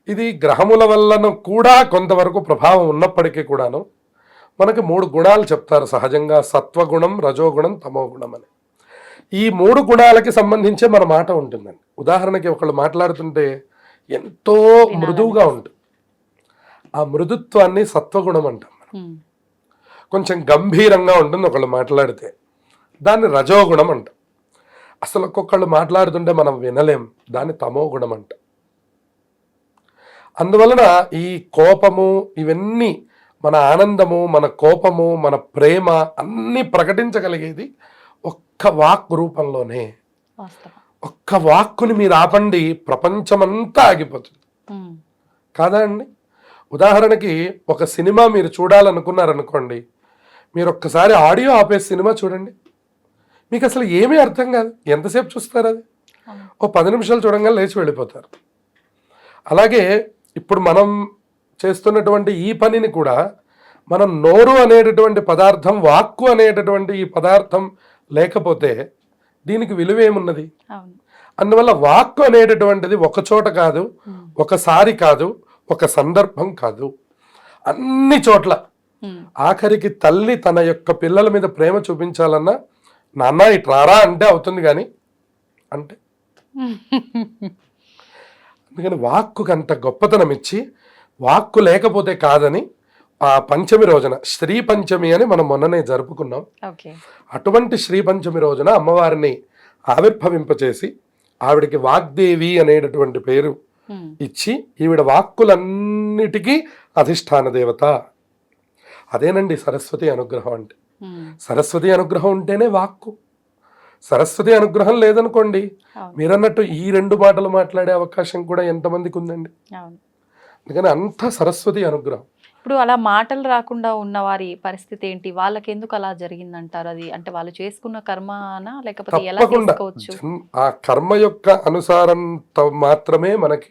ఇది గ్రహముల వలన కూడా కొంతవరకు ప్రభావం ఉన్నప్పటికీ కూడాను మనకి 3 గుణాలు చెప్తారు సహజంగా, సత్వగుణం, రజోగుణం, తమోగుణం అని. ఈ 3 గుణాలకి సంబంధించే మన మాట ఉంటుందండి. ఉదాహరణకి ఒకళ్ళు మాట్లాడుతుంటే ఎంతో మృదువుగా ఉంటుంది, ఆ మృదుత్వాన్ని సత్వగుణం అంటాం మనం. కొంచెం గంభీరంగా ఉంటుంది ఒకళ్ళు మాట్లాడితే, దాన్ని రజోగుణం అంటాం. అసలు ఒక్కొక్కళ్ళు మాట్లాడుతుంటే మనం వినలేం, దాన్ని తమో గుణం అంట. అందువలన ఈ కోపము ఇవన్నీ, మన ఆనందము, మన కోపము, మన ప్రేమ అన్నీ ప్రకటించగలిగేది ఒక్క వాక్ రూపంలోనే. ఒక్క వాక్కుని మీరు ఆపండి, ప్రపంచమంతా ఆగిపోతుంది. కాదా అండి? ఉదాహరణకి ఒక సినిమా మీరు చూడాలనుకున్నారనుకోండి, మీరు ఒక్కసారి ఆడియో ఆపేసి సినిమా చూడండి, మీకు అసలు ఏమీ అర్థం కాదు. ఎంతసేపు చూస్తారు? అది ఓ 10 నిమిషాలు చూడంగానే లేచి వెళ్ళిపోతారు. అలాగే ఇప్పుడు మనం చేస్తున్నటువంటి ఈ పనిని కూడా మనం నోరు అనేటటువంటి పదార్థం, వాక్కు అనేటటువంటి ఈ పదార్థం లేకపోతే దీనికి విలువ ఏమున్నది? అందువల్ల వాక్కు అనేటటువంటిది ఒక చోట కాదు, ఒకసారి కాదు, ఒక సందర్భం కాదు, అన్ని చోట్ల. ఆఖరికి తల్లి తన యొక్క పిల్లల మీద ప్రేమ చూపించాలన్నా, నాన్న ఇట్రారా అంటే అవుతుంది, కానీ అంటే అందుకని వాక్కుకి అంత గొప్పతనం ఇచ్చి, వాక్కు లేకపోతే కాదని ఆ పంచమి రోజున, శ్రీ పంచమి అని మనం మొన్ననే జరుపుకున్నాం. అటువంటి శ్రీ పంచమి రోజున అమ్మవారిని ఆవిర్భవింపచేసి ఆవిడికి వాగ్దేవి అనేటటువంటి పేరు ఇచ్చి, ఈవిడ వాక్కులన్నిటికీ అధిష్టాన దేవత. అదేనండి సరస్వతి అనుగ్రహం అంటే. సరస్వతి అనుగ్రహం ఉంటేనే వాక్కు. సరస్వతి అనుగ్రహం లేదనుకోండి, మీరన్నట్టు ఈ 2 మాటలు మాట్లాడే అవకాశం కూడా ఎంతమందికి ఉందండి? అందుకని అంత సరస్వతి అనుగ్రహం. ఇప్పుడు అలా మాటలు రాకుండా ఉన్న వారి పరిస్థితి ఏంటి? వాళ్ళకి ఎందుకు అలా జరిగిందంటారు? అది అంటే వాళ్ళు చేసుకున్న కర్మనా, లేకపోతే ఎలా చేసుకోవచ్చు? ఆ కర్మ యొక్క అనుసారంతో మాత్రమే మనకి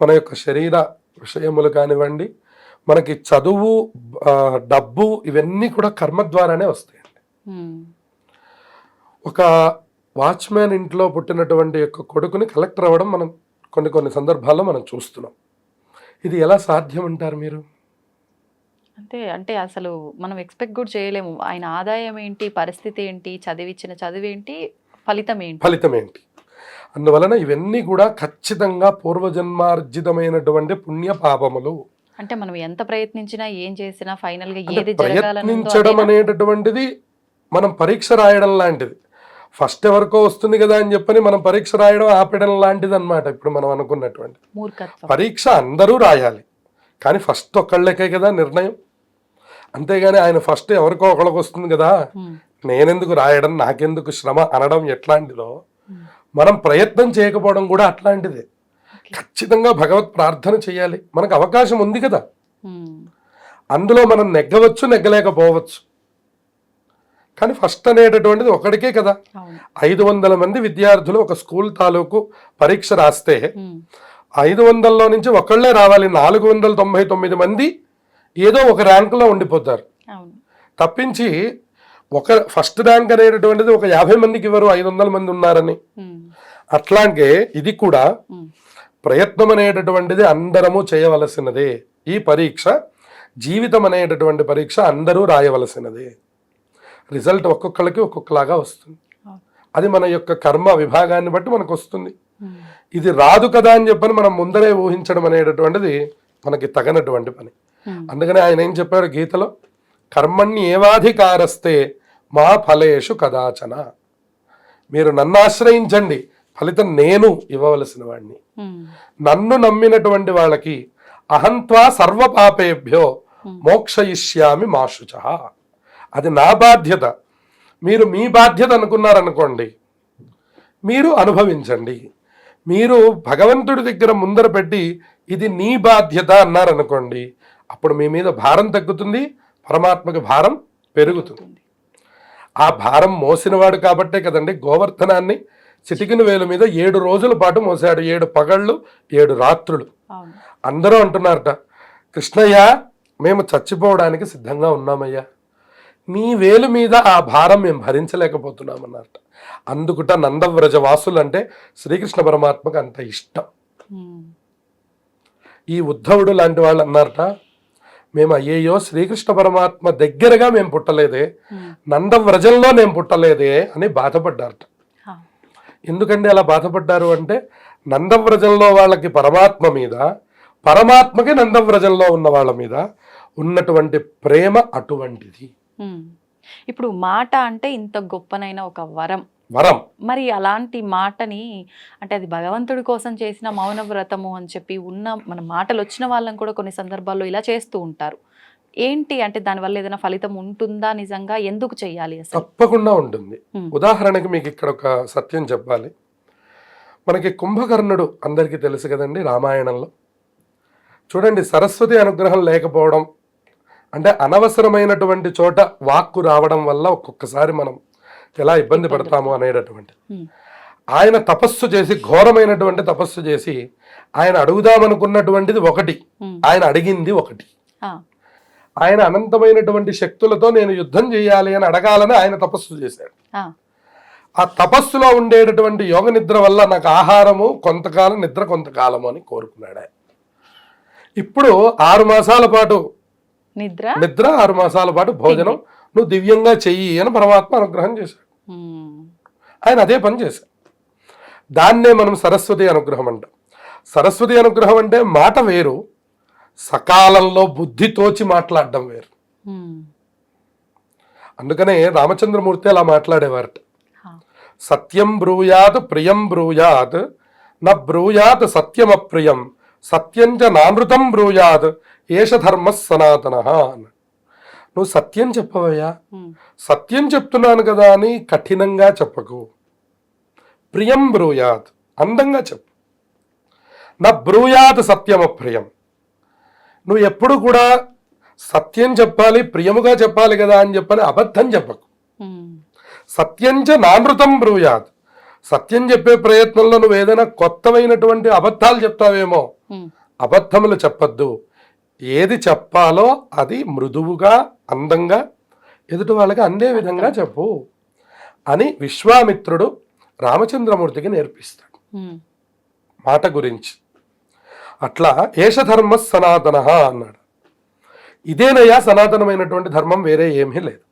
మన యొక్క శరీర విషయములు కానివ్వండి, మనకి చదువు, డబ్బు, ఇవన్నీ కూడా కర్మ ద్వారానే వస్తాయండి. ఒక వాచ్మ్యాన్ ఇంట్లో పుట్టినటువంటి యొక్క కొడుకుని కలెక్టర్ అవ్వడం మనం కొన్ని సందర్భాల్లో మనం చూస్తున్నాం. ఇది ఎలా సాధ్యం అంటారు మీరు? అంటే అసలు మనం ఎక్స్పెక్ట్ కూడా చేయలేము. ఆయన ఆదాయం ఏంటి, పరిస్థితి ఏంటి, చదివించిన చదువేంటి, ఫలితం ఏంటి. అందువలన ఇవన్నీ కూడా ఖచ్చితంగా పూర్వజన్మార్జితమైనటువంటి పుణ్య పాపములు. అంటే మనం ఎంత ప్రయత్నించినా, ఏం చేసినా ఫైనల్ గా ఏది ప్రయత్నించడం అనేటటువంటిది మనం పరీక్ష రాయడం లాంటిది. ఫస్ట్ ఎవరికో వస్తుంది కదా అని చెప్పని మనం పరీక్ష రాయడం ఆపేయడం లాంటిది అన్నమాట. ఇప్పుడు మనం అనుకున్నటువంటి పరీక్ష అందరూ రాయాలి, కానీ ఫస్ట్ ఒక్కళ్ళకే కదా నిర్ణయం. అంతేగాని ఆయన ఫస్ట్ ఎవరికో ఒకళ్ళకి వస్తుంది కదా, నేనెందుకు రాయడం, నాకెందుకు శ్రమ అనడం ఎట్లాంటిదో, మనం ప్రయత్నం చేయకపోవడం కూడా అట్లాంటిదే. ఖచ్చితంగా భగవత్ ప్రార్థన చేయాలి. మనకు అవకాశం ఉంది కదా, అందులో మనం నెగ్గవచ్చు, నెగ్గలేకపోవచ్చు. కానీ ఫస్ట్ అనేటటువంటిది ఒకడికే కదా. 500 మంది విద్యార్థులు ఒక స్కూల్ తాలూకు పరీక్ష రాస్తే 500లో నుంచి ఒకళ్ళే రావాలి. 499 మంది ఏదో ఒక ర్యాంకులో ఉండిపోతారు తప్పించి ఫస్ట్ ర్యాంక్ అనేటటువంటిది ఒక 50 మందికి ఇవ్వరు, 500 మంది ఉన్నారని. అట్లాగే ఇది కూడా ప్రయత్నం అనేటటువంటిది అందరము చేయవలసినదే. ఈ పరీక్ష జీవితం అనేటటువంటి పరీక్ష అందరూ రాయవలసినదే. రిజల్ట్ ఒక్కొక్కళ్ళకి ఒక్కొక్కలాగా వస్తుంది. అది మన యొక్క కర్మ విభాగాన్ని బట్టి మనకు వస్తుంది. ఇది రాదు కదా అని చెప్పని మనం ముందరే ఊహించడం అనేటటువంటిది మనకి తగనటువంటి పని. అందుకని ఆయన ఏం చెప్పారు గీతలో, కర్మణ్యేవాధికారస్తే మా ఫలేషు కదాచన. మీరు నన్ను ఆశ్రయించండి, ఫలితం నేను ఇవ్వవలసిన వాడిని. నన్ను నమ్మినటువంటి వాళ్ళకి అహంత్వా సర్వ పాపేభ్యో మోక్షయిష్యామి మాశుచ. అది నా బాధ్యత. మీరు మీ బాధ్యత అనుకున్నారనుకోండి, మీరు అనుభవించండి. మీరు భగవంతుడి దగ్గర ముందర పెట్టి ఇది నీ బాధ్యత అన్నారనుకోండి, అప్పుడు మీ మీద భారం తగ్గుతుంది, పరమాత్మకి భారం పెరుగుతుంది. ఆ భారం మోసినవాడు కాబట్టే కదండి గోవర్ధనాన్ని చిటికిన వేలు మీద 7 రోజుల పాటు మోసాడు. 7 పగళ్ళు 7 రాత్రులు. అందరూ అంటున్నారట, కృష్ణయ్య మేము చచ్చిపోవడానికి సిద్ధంగా ఉన్నామయ్యా, నీ వేలు మీద ఆ భారం మేము భరించలేకపోతున్నామన్నారట. అందుకుట నందవ్రజ వాసులు అంటే శ్రీకృష్ణ పరమాత్మకు అంత ఇష్టం. ఈ ఉద్ధవుడు లాంటి వాళ్ళు అన్నారట, మేము అయ్యయ్యో శ్రీకృష్ణ పరమాత్మ దగ్గరగా మేము పుట్టలేదే, నందవ్రజంలో నేను పుట్టలేదే అని బాధపడ్డారట. ఎందుకంటే అలా బాధపడ్డారు అంటే, నందవ్రజంలో వాళ్ళకి పరమాత్మ మీద, పరమాత్మకి నందవ్రజంలో ఉన్న వాళ్ళ మీద ఉన్నటువంటి ప్రేమ అటువంటిది. ఇప్పుడు మాట అంటే ఇంత గొప్పనైన ఒక వరం, వరం. మరి అలాంటి మాటని అంటే అది భగవంతుడి కోసం చేసిన మౌన వ్రతము అని చెప్పి ఉన్న మన మాటలు వచ్చిన వాళ్ళని కూడా కొన్ని సందర్భాల్లో ఇలా చేస్తూ ఉంటారు. ఏంటి అంటే దానివల్ల ఏదైనా ఫలితం ఉంటుందా, నిజంగా ఎందుకు చెయ్యాలి అసలు? తప్పకుండా ఉంటుంది. ఉదాహరణకి మీకు ఇక్కడ ఒక సత్యం చెప్పాలి. మనకి కుంభకర్ణుడు అందరికీ తెలుసు కదండి రామాయణంలో. చూడండి, సరస్వతి అనుగ్రహం లేకపోవడం అంటే అనవసరమైనటువంటి చోట వాక్కు రావడం వల్ల ఒక్కొక్కసారి మనం ఎలా ఇబ్బంది పడతాము అనేటటువంటి. ఆయన తపస్సు చేసి, ఘోరమైనటువంటి తపస్సు చేసి, ఆయన అడుగుదామనుకున్నటువంటిది ఒకటి, ఆయన అడిగింది ఒకటి. ఆయన అనంతమైనటువంటి శక్తులతో నేను యుద్ధం చేయాలి అని అడగాలని ఆయన తపస్సు చేశాడు. ఆ తపస్సులో ఉండేటటువంటి యోగ నిద్ర వల్ల నాకు ఆహారము కొంతకాలం, నిద్ర కొంతకాలము అని కోరుకున్నాడు ఆయన. ఇప్పుడు 6 మాసాల పాటు నిద్ర 6 మాసాల పాటు భోజనం నువ్వు దివ్యంగా చెయ్యి అని పరమాత్మ అనుగ్రహం చేశాడు. ఆయన అదే పని చేశాడు. దాన్నే మనం సరస్వతి అనుగ్రహం అంటాం. సరస్వతి అనుగ్రహం అంటే మాట వేరు, సకాలంలో బుద్ధి తోచి మాట్లాడడం వేరు. అందుకనే రామచంద్రమూర్తి అలా మాట్లాడేవారట. సత్యం బ్రూయాత్ ప్రియం బ్రూయాత్ న బ్రూయాత్ సత్యం అప్రియం సత్యంచ నానృతం బ్రూయాత్ ఏష ధర్మ సనాతన అన్నాడు. నువ్వు సత్యం చెప్పవయ్యా, సత్యం చెప్తున్నాను కదా అని కఠినంగా చెప్పకు. ప్రియం బ్రూయాత్, అందంగా చెప్పు. నా బ్రూయాత్ సత్యం అప్రియం, నువ్వు ఎప్పుడు కూడా సత్యం చెప్పాలి, ప్రియముగా చెప్పాలి కదా అని చెప్పని అబద్ధం చెప్పకు. సత్యంచ నానృతం బ్రూయాత్, సత్యం చెప్పే ప్రయత్నంలో నువ్వు ఏదైనా కొత్తమైనటువంటి అబద్ధాలు చెప్తావేమో, అబద్ధములు చెప్పద్దు. ఏది చెప్పాలో అది మృదువుగా, అందంగా ఎదుటి వాళ్ళకి అందే విధంగా చెప్పు అని విశ్వామిత్రుడు రామచంద్రమూర్తికి నేర్పిస్తాడు మాట గురించి. అట్లా ఏషధర్మ సనాతన అన్నాడు. ఇదేనయ్యా సనాతనమైనటువంటి ధర్మం, వేరే ఏమీ లేదు.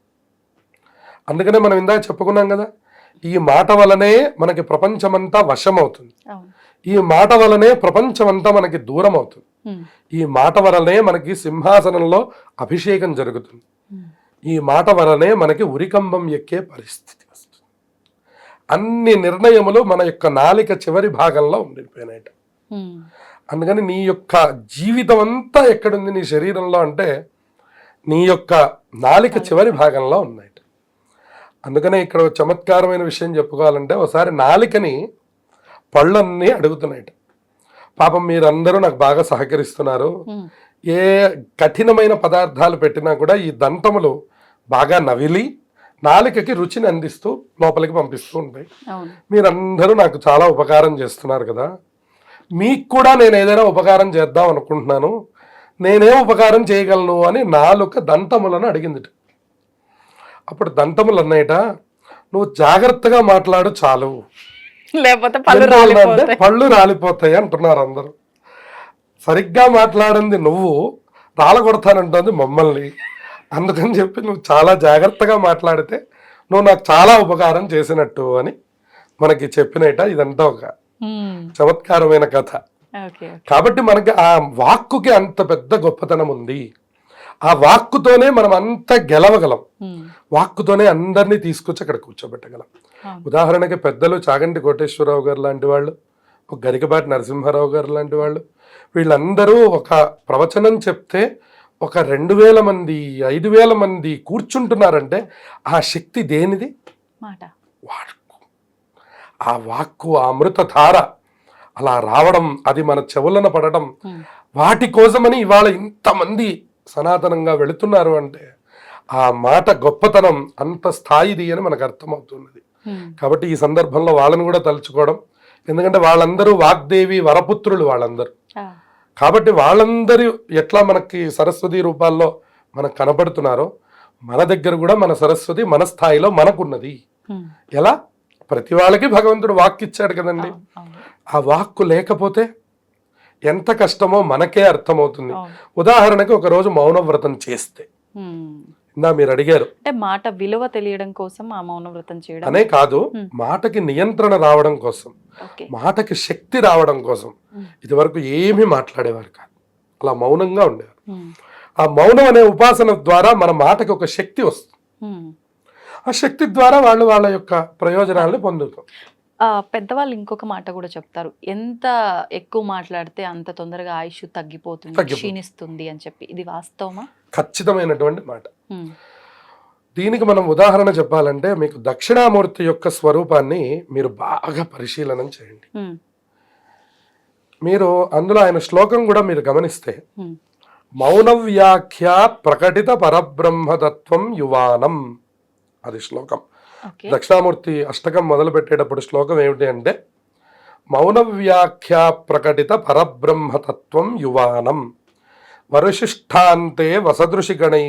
అందుకనే మనం ఇందాక చెప్పుకున్నాం కదా, ఈ మాట వలనే మనకి ప్రపంచమంతా వశమవుతుంది, ఈ మాట వలనే ప్రపంచమంతా మనకి దూరం అవుతుంది, ఈ మాట వలనే మనకి సింహాసనంలో అభిషేకం జరుగుతుంది, ఈ మాట వలనే మనకి ఉరికంబం ఎక్కే పరిస్థితి వస్తుంది. అన్ని నిర్ణయములు మన యొక్క నాలిక చివరి భాగంలో ఉండిపోయినాయట. అందుకని నీ యొక్క జీవితం అంతా ఎక్కడుంది నీ శరీరంలో అంటే నీ యొక్క నాలిక చివరి భాగంలో ఉన్నాయట. అందుకనే ఇక్కడ చమత్కారమైన విషయం చెప్పుకోవాలంటే, ఒకసారి నాలికని పళ్ళన్నీ అడుగుతున్నాయట. పాపం మీరందరూ నాకు బాగా సహకరిస్తున్నారు, ఏ కఠినమైన పదార్థాలు పెట్టినా కూడా ఈ దంతములు బాగా నవిలి నాలికకి రుచిని అందిస్తూ లోపలికి పంపిస్తూ ఉంటాయి. మీరందరూ నాకు చాలా ఉపకారం చేస్తున్నారు కదా, మీకు కూడా నేను ఏదైనా ఉపకారం చేద్దాం అనుకుంటున్నాను, నేనేం ఉపకారం చేయగలను అని నాలుక దంతములను అడిగిందిట. అప్పుడు దంతములు అన్నాయట, నువ్వు జాగ్రత్తగా మాట్లాడు చాలు, లేకపోతే పళ్ళు రాలిపోతాయి అంటున్నారు అందరూ. సరిగ్గా మాట్లాడింది నువ్వు, రాలగొడతానంటుంది మమ్మల్ని. అందుకని చెప్పి నువ్వు చాలా జాగ్రత్తగా మాట్లాడితే నువ్వు నాకు చాలా ఉపకారం చేసినట్టు అని మనకి చెప్పినట. ఇదంతా ఒక చమత్కారమైన కథ. కాబట్టి మనకి ఆ వాక్కుకి అంత పెద్ద గొప్పతనం ఉంది. ఆ వాక్కుతోనే మనం అంతా గెలవగలం, వాక్కుతోనే అందరినీ తీసుకొచ్చి అక్కడ కూర్చోబెట్టగలం. ఉదాహరణకి పెద్దలు చాగంటి కోటేశ్వరరావు గారు లాంటి వాళ్ళు, గరికపాటి నరసింహారావు గారు లాంటి వాళ్ళు, వీళ్ళందరూ ఒక ప్రవచనం చెప్తే ఒక 2000 మంది 5000 మంది కూర్చుంటున్నారంటే ఆ శక్తి దేనిది? వాక్కు. ఆ వాక్కు, ఆ అమృత ధార అలా రావడం, అది మన చెవులను పడడం, వాటి కోసమని ఇవాళ ఇంతమంది సనాతనంగా వెళుతున్నారు అంటే ఆ మాట గొప్పతనం అంత స్థాయిది అని మనకు అర్థమవుతున్నది. కాబట్టి ఈ సందర్భంలో వాళ్ళని కూడా తలుచుకోవడం, ఎందుకంటే వాళ్ళందరూ వాగ్దేవి వరపుత్రులు వాళ్ళందరూ. కాబట్టి వాళ్ళందరూ ఎట్లా మనకి సరస్వతి రూపాల్లో మనకు కనపడుతున్నారో, మన దగ్గర కూడా మన సరస్వతి మన స్థాయిలో మనకున్నది. ఎలా? ప్రతి వాళ్ళకి భగవంతుడు వాక్కు ఇచ్చాడు కదండి. ఆ వాక్కు లేకపోతే ఎంత కష్టమో మనకే అర్థమవుతుంది. ఉదాహరణకి ఒక రోజు మౌన వ్రతం చేస్తే, ఇందా మీరు అడిగారు, అంటే మాట విలువ తెలియడం కోసం ఆ మౌన వ్రతం చేయడం అనే కాదు, మాటకి నియంత్రణ రావడం కోసం, మాటకి శక్తి రావడం కోసం. ఇది వరకు ఏమీ మాట్లాడేవారు కాదు, అలా మౌనంగా ఉండేవారు. ఆ మౌనం అనే ఉపాసన ద్వారా మన మాటకి ఒక శక్తి వస్తుంది. ఆ శక్తి ద్వారా వాళ్ళు వాళ్ళ యొక్క ప్రయోజనాలను పొందుతారు. పెద్దవాళ్ళు ఇంకొక మాట కూడా చెప్తారు, ఎంత ఎక్కువ మాట్లాడితే అంత తొందరగా ఆయుష్ తగ్గిపోతుంది, క్షీణిస్తుంది అని చెప్పి. ఇది వాస్తవమా? ఖచ్చితమైనటువంటి మాట. దీనికి మనం ఉదాహరణ చెప్పాలంటే మీకు దక్షిణామూర్తి యొక్క స్వరూపాన్ని మీరు బాగా పరిశీలనం చేయండి. మీరు అందులో ఆయన శ్లోకం కూడా మీరు గమనిస్తే, మౌన వ్యాఖ్య ప్రకటిత పరబ్రహ్మతత్వం యువానం, అది శ్లోకం. దక్షిణామూర్తి అష్టకం మొదలు పెట్టేటప్పుడు శ్లోకం ఏమిటి అంటే, మౌన వ్యాఖ్య ప్రకటిత పరబ్రహ్మతత్వం యువానం వరుషిష్ఠాంతే వసదృశిగణై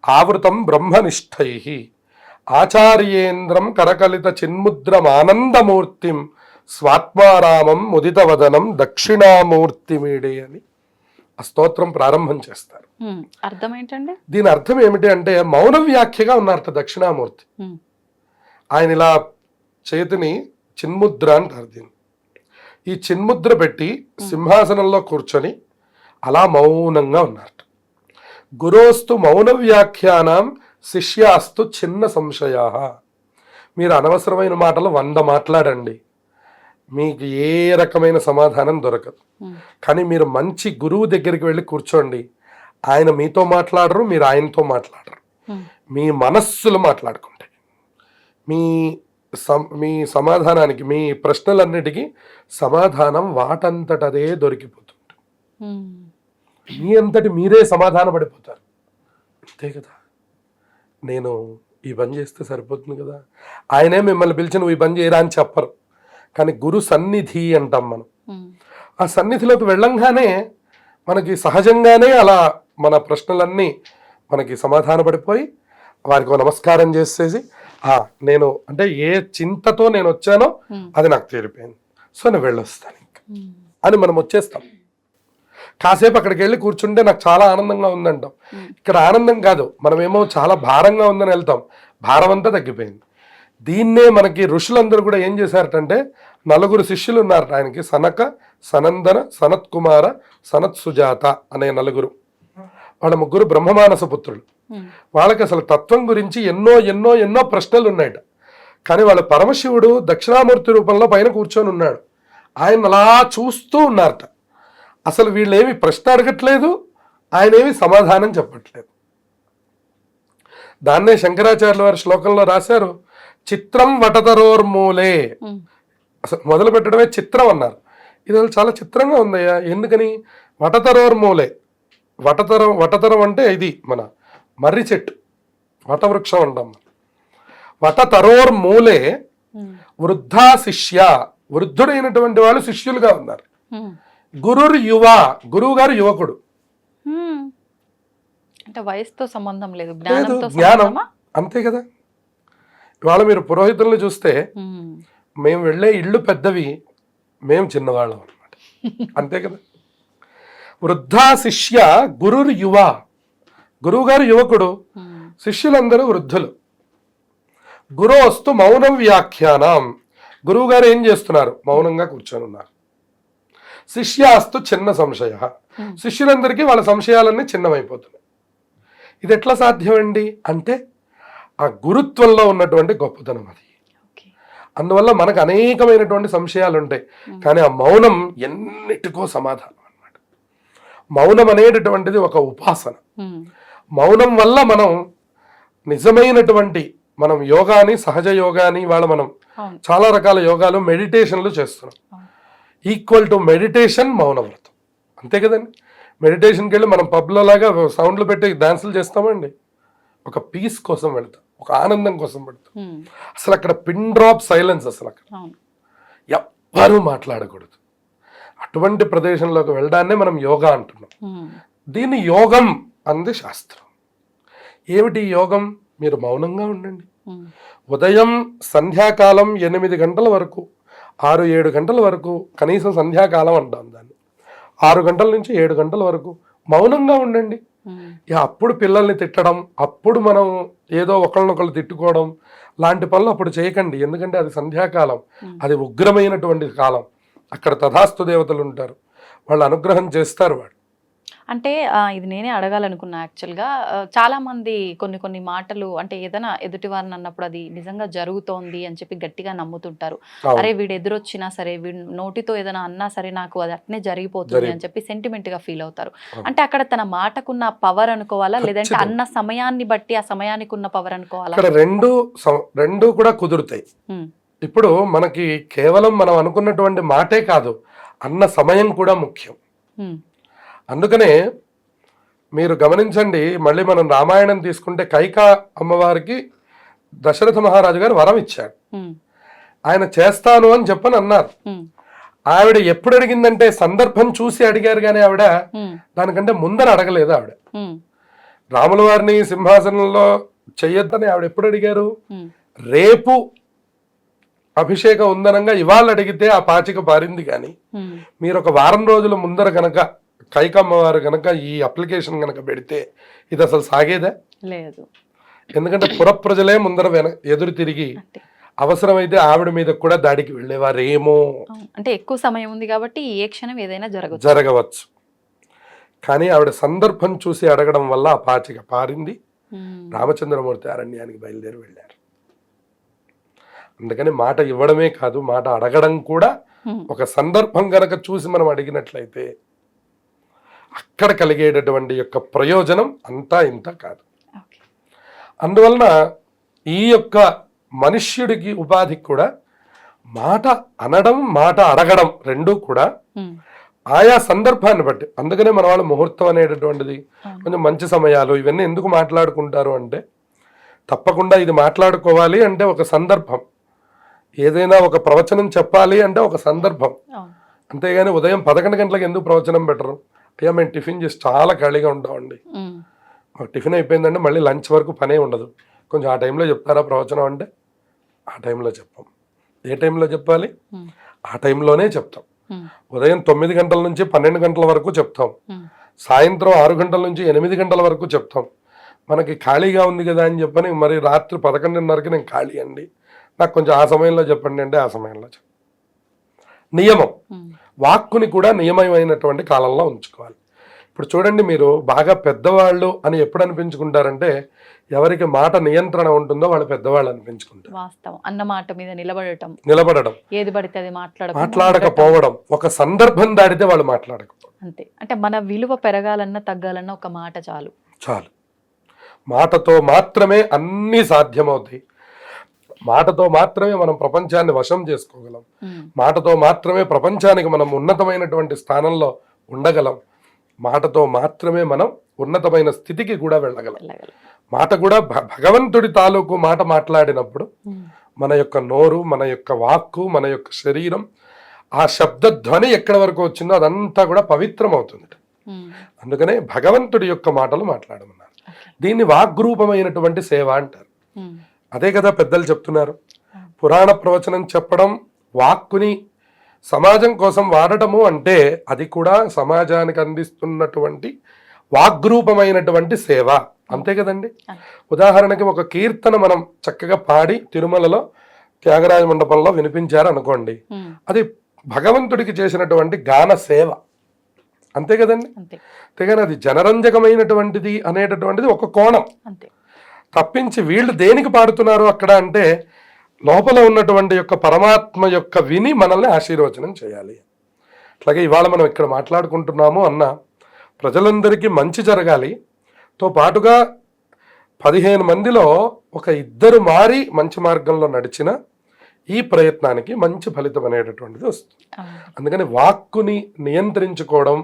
ఆవృతం బ్రహ్మనిష్టై ఆచార్యేంద్రం కరకలిత చిన్ముద్రమానందమూర్తిం స్వాత్మారామం ముదితవదనం దక్షిణామూర్తిమీడే అని ఆ స్తోత్రం ప్రారంభం చేస్తారు. అర్థం ఏంటండి? దీని అర్థం ఏమిటి అంటే, మౌన వ్యాఖ్యగా ఉన్నారట దక్షిణామూర్తి. ఆయన ఇలా చేతిని చిన్ముద్ర అంటారు దీన్ని. ఈ చిన్ముద్ర పెట్టి సింహాసనంలో కూర్చొని అలా మౌనంగా ఉన్నారట. గురోస్తు మౌన వ్యాఖ్యానం శిష్యాస్తు చిన్న సంశయా. మీరు అనవసరమైన మాటలు 100 మాట్లాడండి, మీకు ఏ రకమైన సమాధానం దొరకదు. కానీ మీరు మంచి గురువు దగ్గరికి వెళ్ళి కూర్చోండి, ఆయన మీతో మాట్లాడరు, మీరు ఆయనతో మాట్లాడరు, మీ మనస్సులు మాట్లాడుకుంటాయి. మీ సమాధానానికి, మీ ప్రశ్నలన్నిటికీ సమాధానం వాటంతటదే దొరికిపోతుంది. మీ అంతటి మీరే సమాధాన పడిపోతారు. అంతే కదా, నేను ఈ పని చేస్తే సరిపోతుంది కదా, ఆయనే మిమ్మల్ని పిలిచి నువ్వు ఈ పని చేయరా అని చెప్పరు. కానీ గురు సన్నిధి అంటాం మనం. ఆ సన్నిధిలోకి వెళ్ళంగానే మనకి సహజంగానే అలా మన ప్రశ్నలన్నీ మనకి సమాధాన పడిపోయి వారికి నమస్కారం చేసేసి, నేను అంటే ఏ చింతతో నేను వచ్చానో అది నాకు తీరిపోయింది, సో నేను వెళ్ళొస్తాను ఇంకా అని మనం వచ్చేస్తాం. కాసేపు అక్కడికి వెళ్ళి కూర్చుంటే నాకు చాలా ఆనందంగా ఉందంటాం. ఇక్కడ ఆనందం కాదు, మనమేమో చాలా భారంగా ఉందని వెళ్తాం, భారం అంతా తగ్గిపోయింది. దీన్నే మనకి ఋషులందరూ కూడా ఏం చేశారటంటే, 4 శిష్యులు ఉన్నారు ఆయనకి, సనక, సనందన, సనత్ కుమార, సనత్ సుజాత అనే 4. వాళ్ళ 3 బ్రహ్మమానస పుత్రులు. వాళ్ళకి అసలు తత్వం గురించి ఎన్నో ఎన్నో ఎన్నో ప్రశ్నలు ఉన్నాయట. కానీ వాళ్ళ పరమశివుడు దక్షిణామూర్తి రూపంలో పైన కూర్చొని ఉన్నాడు, ఆయన అలా చూస్తూ ఉన్నారట. అసలు వీళ్ళేమి ప్రశ్న అడగట్లేదు, ఆయన ఏమి సమాధానం చెప్పట్లేదు. దాన్నే శంకరాచార్యుల వారి శ్లోకంలో రాశారు, చిత్రం వటతరోర్మూలే. అసలు మొదలు పెట్టడమే చిత్రం అన్నారు. ఇది చాలా చిత్రంగా ఉందయ్యా. ఎందుకని? వటతరోర్మూలే. వటతరం అంటే ఇది మన మర్రి చెట్టు, వటవృక్షం అంటాం. వటతరోర్మూలే వృద్ధా శిష్య, వృద్ధుడైనటువంటి వాళ్ళు శిష్యులుగా ఉన్నారు. గురుర్ యువ, గురువు గారు యువకుడు. అంటే వయసుతో సంబంధం లేదు, జ్ఞానం అంతే కదా. ఇవాళ మీరు పురోహితులను చూస్తే, మేము వెళ్ళే ఇళ్ళు పెద్దవి, మేము చిన్నవాళ్ళం అనమాట. అంతే కదా. వృద్ధా శిష్య గురుర్ యువ, గురువు గారు యువకుడు, శిష్యులందరూ వృద్ధులు. గురోస్తు మౌనం వ్యాఖ్యానం, గురువు గారు ఏం చేస్తున్నారు? మౌనంగా కూర్చొని ఉన్నారు. శిష్యాస్తు చిన్న సంశయ, శిష్యులందరికీ వాళ్ళ సంశయాలన్నీ చిన్నమైపోతున్నాయి. ఇది ఎట్లా సాధ్యమండి అంటే, ఆ గురుత్వంలో ఉన్నటువంటి గొప్పతనం అది. అందువల్ల మనకు అనేకమైనటువంటి సంశయాలు ఉంటాయి, కానీ ఆ మౌనం ఎన్నిటికో సమాధానం అన్నమాట. మౌనం అనేటటువంటిది ఒక ఉపాసన. మౌనం వల్ల మనం నిజమైనటువంటి మనం యోగాని, సహజ యోగాని, వాళ్ళ మనం చాలా రకాల యోగాలు, మెడిటేషన్లు చేస్తున్నాం. ఈక్వల్ టు మెడిటేషన్ మౌనవ్రతం, అంతే కదండి. మెడిటేషన్కి వెళ్ళి మనం పబ్లో లాగా సౌండ్లు పెట్టి డాన్సులు చేస్తామండి, ఒక పీస్ కోసం వెళ్తాం, ఒక ఆనందం కోసం పెడతాం. అసలు అక్కడ పిన్ డ్రాప్ సైలెన్స్, అసలు అక్కడ ఎవ్వరూ మాట్లాడకూడదు. అటువంటి ప్రదేశంలోకి వెళ్ళడాన్నే మనం యోగా అంటున్నాం. దీన్ని యోగం అంది శాస్త్రం. ఏమిటి యోగం? మీరు మౌనంగా ఉండండి. ఉదయం సంధ్యాకాలం 8 గంటల వరకు, 6-7 గంటల వరకు, కనీసం సంధ్యాకాలం అంటాం దాన్ని, 6 గంటల నుంచి 7 గంటల వరకు మౌనంగా ఉండండి. అప్పుడు పిల్లల్ని తిట్టడం, అప్పుడు మనం ఏదో ఒకళ్ళనొకళ్ళు తిట్టుకోవడం లాంటి పనులు అప్పుడు చేయకండి. ఎందుకంటే అది సంధ్యాకాలం, అది ఉగ్రమైనటువంటి కాలం. అక్కడ తథాస్తు దేవతలు ఉంటారు, వాళ్ళు అనుగ్రహం చేస్తారు. వాడు అంటే ఇది నేనే అడగాలనుకున్నా యాక్చువల్గా. చాలా మంది కొన్ని కొన్ని మాటలు అంటే ఏదైనా ఎదుటి వారిని అన్నప్పుడు అది నిజంగా జరుగుతోంది అని చెప్పి గట్టిగా నమ్ముతుంటారు. అరే వీడు ఎదురొచ్చినా సరే, వీడు నోటితో ఏదైనా అన్నా సరే నాకు అది అట్నే జరిగిపోతుంది అని చెప్పి సెంటిమెంట్ గా ఫీల్ అవుతారు. అంటే అక్కడ తన మాటకున్న పవర్ అనుకోవాలా, లేదంటే అన్న సమయాన్ని బట్టి ఆ సమయానికి ఉన్న పవర్ అనుకోవాలా? ఇక్కడ రెండు కూడా కుదురుతాయి. ఇప్పుడు మనకి కేవలం మనం అనుకున్నటువంటి మాటే కాదు, అన్న సమయం కూడా ముఖ్యం. అందుకనే మీరు గమనించండి, మళ్ళీ మనం రామాయణం తీసుకుంటే కైకా అమ్మవారికి దశరథ మహారాజు గారు వరం ఇచ్చాడు. ఆయన చేస్తాను అని చెప్పని అన్నారు. ఆవిడ ఎప్పుడు అడిగిందంటే సందర్భం చూసి అడిగారు, కానీ ఆవిడ దానికంటే ముందర అడగలేదు. ఆవిడ రాముల వారిని సింహాసనంలో చెయ్యొద్దని ఆవిడ ఎప్పుడు అడిగారు? రేపు అభిషేకం ఉందనంగా ఇవాళ అడిగితే ఆ పాచిక పారింది. కానీ మీరు ఒక వారం రోజుల ముందర గనక కైకమ్మ వారు గనక ఈ అప్లికేషన్ గనక పెడితే ఇది అసలు సాగేదా? లేదు. ఎందుకంటే పురప్రజలే ముందర ఎదురు తిరిగి అవసరమైతే ఆవిడ మీద కూడా దాడికి వెళ్ళేవారేమో. అంటే ఎక్కువ సమయం ఉంది కాబట్టి ఏ క్షణం ఏదైనా జరగవచ్చు. కానీ ఆవిడ సందర్భం చూసి అడగడం వల్ల ఆ పాచిక పారింది. రామచంద్రమూర్తి అరణ్యానికి బయలుదేరి వెళ్ళారు. అందుకని మాట ఇవ్వడమే కాదు, మాట అడగడం కూడా ఒక సందర్భం గనక చూసి మనం అడిగినట్లయితే అక్కడ కలిగేటటువంటి యొక్క ప్రయోజనం అంతా ఇంత కాదు. అందువలన ఈ యొక్క మనుష్యుడికి ఉపాధికి కూడా మాట అనడం, మాట అడగడం రెండూ కూడా ఆయా సందర్భాన్ని బట్టి. అందుకనే మన వాళ్ళు ముహూర్తం అనేటటువంటిది, కొంచెం మంచి సమయాలు ఇవన్నీ ఎందుకు మాట్లాడుకుంటారు అంటే, తప్పకుండా ఇది మాట్లాడుకోవాలి అంటే ఒక సందర్భం, ఏదైనా ఒక ప్రవచనం చెప్పాలి అంటే ఒక సందర్భం. అంతేగాని ఉదయం 11 గంటలకు ఎందుకు ప్రవచనం పెట్టరు? అయ్యా మేము టిఫిన్ చేసి చాలా ఖాళీగా ఉంటామండి, మాకు టిఫిన్ అయిపోయిందంటే మళ్ళీ లంచ్ వరకు పనే ఉండదు, కొంచెం ఆ టైంలో చెప్తారా ప్రవచనం అంటే ఆ టైంలో చెప్పాం. ఏ టైంలో చెప్పాలి? ఆ టైంలోనే చెప్తాం. ఉదయం 9 గంటల నుంచి 12 గంటల వరకు చెప్తాం, సాయంత్రం 6 గంటల నుంచి 8 గంటల వరకు చెప్తాం. మనకి ఖాళీగా ఉంది కదా అని చెప్పని మరి రాత్రి 11:30కి నేను ఖాళీ అండి, నాకు కొంచెం ఆ సమయంలో చెప్పండి అంటే ఆ సమయంలో చెప్పండి. నియమం, వాక్కుని కూడా నియమమైనటువంటి కాలంలో ఉంచుకోవాలి. ఇప్పుడు చూడండి, మీరు బాగా పెద్దవాళ్ళు అని ఎప్పుడు అనిపించుకుంటారంటే ఎవరికి మాట నియంత్రణ ఉంటుందో వాళ్ళు పెద్దవాళ్ళు అనిపించుకుంటారు. వాస్తవం. అన్న మాట మీద నిలబడడం, ఏది పడితే అది మాట్లాడకపోవడం, ఒక సందర్భం దాడితే వాళ్ళు మాట్లాడకపోవడం. అంతే. అంటే మన విలువ పెరగాలన్నా తగ్గాలన్నా ఒక మాట చాలు. మాటతో మాత్రమే అన్నీ సాధ్యమవుతాయి. మాటతో మాత్రమే మనం ప్రపంచాన్ని వశం చేసుకోగలం. మాటతో మాత్రమే ప్రపంచానికి మనం ఉన్నతమైనటువంటి స్థానంలో ఉండగలం. మాటతో మాత్రమే మనం ఉన్నతమైన స్థితికి కూడా వెళ్ళగలం. మాట కూడా భగవంతుడి తాలూకు మాట మాట్లాడినప్పుడు మన యొక్క నోరు, మన యొక్క వాక్కు, మన యొక్క శరీరం, ఆ శబ్దధ్వని ఎక్కడి వరకు వచ్చిందో అదంతా కూడా పవిత్రం అవుతుంది. అందుకనే భగవంతుడి యొక్క మాటలు మాట్లాడమన్నారు. దీన్ని వాగ్రూపమైనటువంటి సేవ అంటారు. అదే కదా పెద్దలు చెప్తున్నారు. పురాణ ప్రవచనం చెప్పడం, వాక్కుని సమాజం కోసం వాడటము అంటే అది కూడా సమాజానికి అందిస్తున్నటువంటి వాగ్రూపమైనటువంటి సేవ, అంతే కదండి. ఉదాహరణకి ఒక కీర్తన మనం చక్కగా పాడి తిరుమలలో త్యాగరాజ మండపంలో వినిపించారు అనుకోండి, అది భగవంతుడికి చేసినటువంటి గాన సేవ, అంతే కదండి. అంతేగాని అది జనరంజకమైనటువంటిది అనేటటువంటిది ఒక కోణం తప్పించి వీళ్ళు దేనికి పాడుతున్నారు అక్కడ అంటే లోపల ఉన్నటువంటి యొక్క పరమాత్మ యొక్క విని మనల్ని ఆశీర్వచనం చేయాలి. అట్లాగే ఇవాళ మనం ఇక్కడ మాట్లాడుకుంటున్నాము అన్న ప్రజలందరికీ మంచి జరగాలి తో పాటుగా 15 మందిలో ఒక 2 మారి మంచి మార్గంలో నడిచిన ఈ ప్రయత్నానికి మంచి ఫలితం అనేటటువంటిది వస్తుంది. అందుకని వాక్కుని నియంత్రించుకోవడం,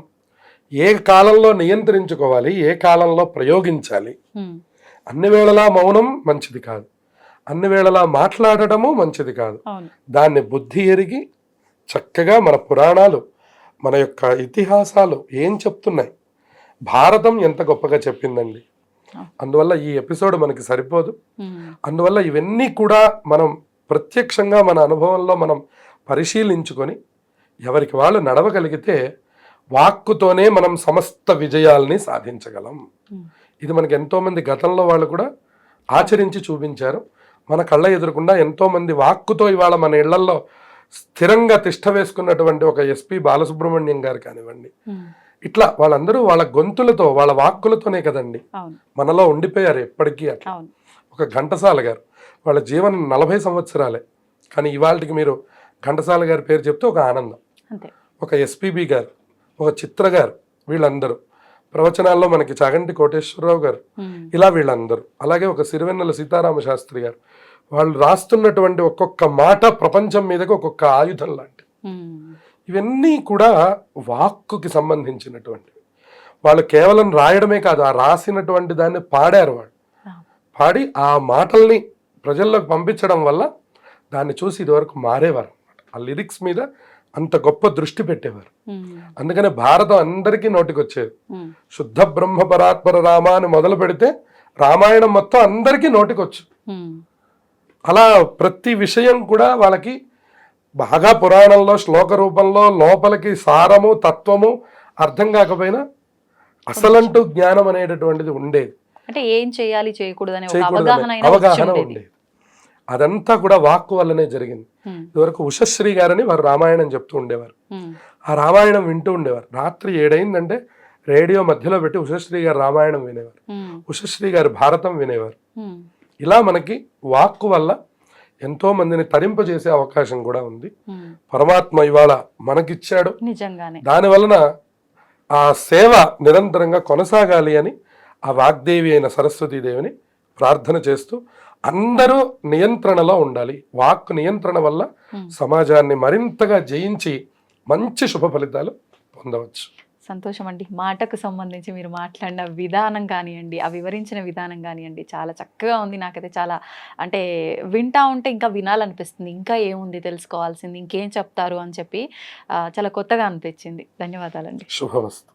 ఏ కాలంలో నియంత్రించుకోవాలి, ఏ కాలంలో ప్రయోగించాలి. అన్ని వేళలా మౌనం మంచిది కాదు, అన్ని వేళలా మాట్లాడటము మంచిది కాదు. దాన్ని బుద్ధి ఎరిగి చక్కగా మన పురాణాలు, మన యొక్క ఇతిహాసాలు ఏం చెప్తున్నాయి, భారతం ఎంత గొప్పగా చెప్పిందండి. అందువల్ల ఈ ఎపిసోడ్ మనకి సరిపోదు. అందువల్ల ఇవన్నీ కూడా మనం ప్రత్యక్షంగా మన అనుభవంలో మనం పరిశీలించుకొని ఎవరికి వాళ్ళు నడవగలిగితే వాక్కుతోనే మనం సమస్త విజయాల్ని సాధించగలం. ఇది మనకి ఎంతోమంది గతంలో వాళ్ళు కూడా ఆచరించి చూపించారు. మన కళ్ళ ఎదురకుండా ఎంతోమంది వాక్కుతో ఇవాళ మన ఇళ్లలో స్థిరంగా తిష్ట వేసుకున్నటువంటి ఒక ఎస్పి బాలసుబ్రహ్మణ్యం గారు కానివ్వండి, ఇట్లా వాళ్ళందరూ వాళ్ళ గొంతులతో వాళ్ళ వాక్కులతోనే కదండి అవును మనలో ఉండిపోయారు ఎప్పటికీ అట్లా. అవును ఒక ఘంటసాల గారు వాళ్ళ జీవనం 40 సంవత్సరాలే, కానీ ఇవాళకి మీరు ఘంటసాల గారి పేరు చెప్తే ఒక ఆనందం. అంతే. ఒక ఎస్పిబి గారు, ఒక చిత్ర గారు, వీళ్ళందరూ ప్రవచనాల్లో మనకి చాగంటి కోటేశ్వరరావు గారు, ఇలా వీళ్ళందరూ, అలాగే ఒక సిరివెన్నెల సీతారామ శాస్త్రి గారు, వాళ్ళు రాస్తున్నటువంటి ఒక్కొక్క మాట ప్రపంచం మీదకి ఒక్కొక్క ఆయుధం లాంటి. ఇవన్నీ కూడా వాక్కుకి సంబంధించినటువంటివి. వాళ్ళు కేవలం రాయడమే కాదు, ఆ రాసినటువంటి దాన్ని పాడారు. వాళ్ళు పాడి ఆ మాటల్ని ప్రజల్లోకి పంపించడం వల్ల దాన్ని చూసి ఇదివరకు మారేవారు అనమాట. ఆ లిరిక్స్ మీద అంత గొప్ప దృష్టి పెట్టేవారు. అందుకనే భారతం అందరికీ నోటికి వచ్చేది. శుద్ధ బ్రహ్మ పరాత్పర రామ అని మొదలు పెడితే రామాయణం మొత్తం అందరికీ నోటికొచ్చు. అలా ప్రతి విషయం కూడా వాళ్ళకి బాగా పురాణంలో శ్లోక రూపంలో లోపలికి సారము తత్వము అర్థం కాకపోయినా అసలంటూ జ్ఞానం అనేటటువంటిది ఉండేది. అంటే ఏం చేయాలి చేయకూడదు అనే ఒక అవగాహన అయినా వచ్చి అవగాహన ఉండేది. ఉండేది. అదంతా కూడా వాక్కు వల్లనే జరిగింది. ఇదివరకు ఉషశ్రీ గారని వారు రామాయణం చెప్తూ ఉండేవారు. ఆ రామాయణం వింటూ ఉండేవారు. రాత్రి 7 అయిందంటే రేడియో మధ్యలో పెట్టి ఉషశ్రీ గారు రామాయణం వినేవారు, ఉషశ్రీ గారు భారతం వినేవారు. ఇలా మనకి వాక్కు వల్ల ఎంతో మందిని తరింపజేసే అవకాశం కూడా ఉంది. పరమాత్మ ఇవాళ మనకిచ్చాడు. నిజంగానే దాని వలన ఆ సేవ నిరంతరంగా కొనసాగాలి అని ఆ వాగ్దేవి అయిన సరస్వతీదేవిని ప్రార్థన చేస్తూ అందరూ నియంత్రణలో ఉండాలి. వాక్ నియంత్రణ వల్ల సమాజాన్ని మరింతగా జయించి మంచి శుభ ఫలితాలు పొందవచ్చు. సంతోషం అండి. మాటకు సంబంధించి మీరు మాట్లాడిన విధానం కానివ్వండి, ఆ వివరించిన విధానం కానివ్వండి, చాలా చక్కగా ఉంది. నాకైతే చాలా అంటే వింటా ఉంటే ఇంకా వినాలనిపిస్తుంది, ఇంకా ఏముంది తెలుసుకోవాల్సింది, ఇంకేం చెప్తారు అని చెప్పి చాలా కొత్తగా అనిపించింది. ధన్యవాదాలండి. శుభమస్తు.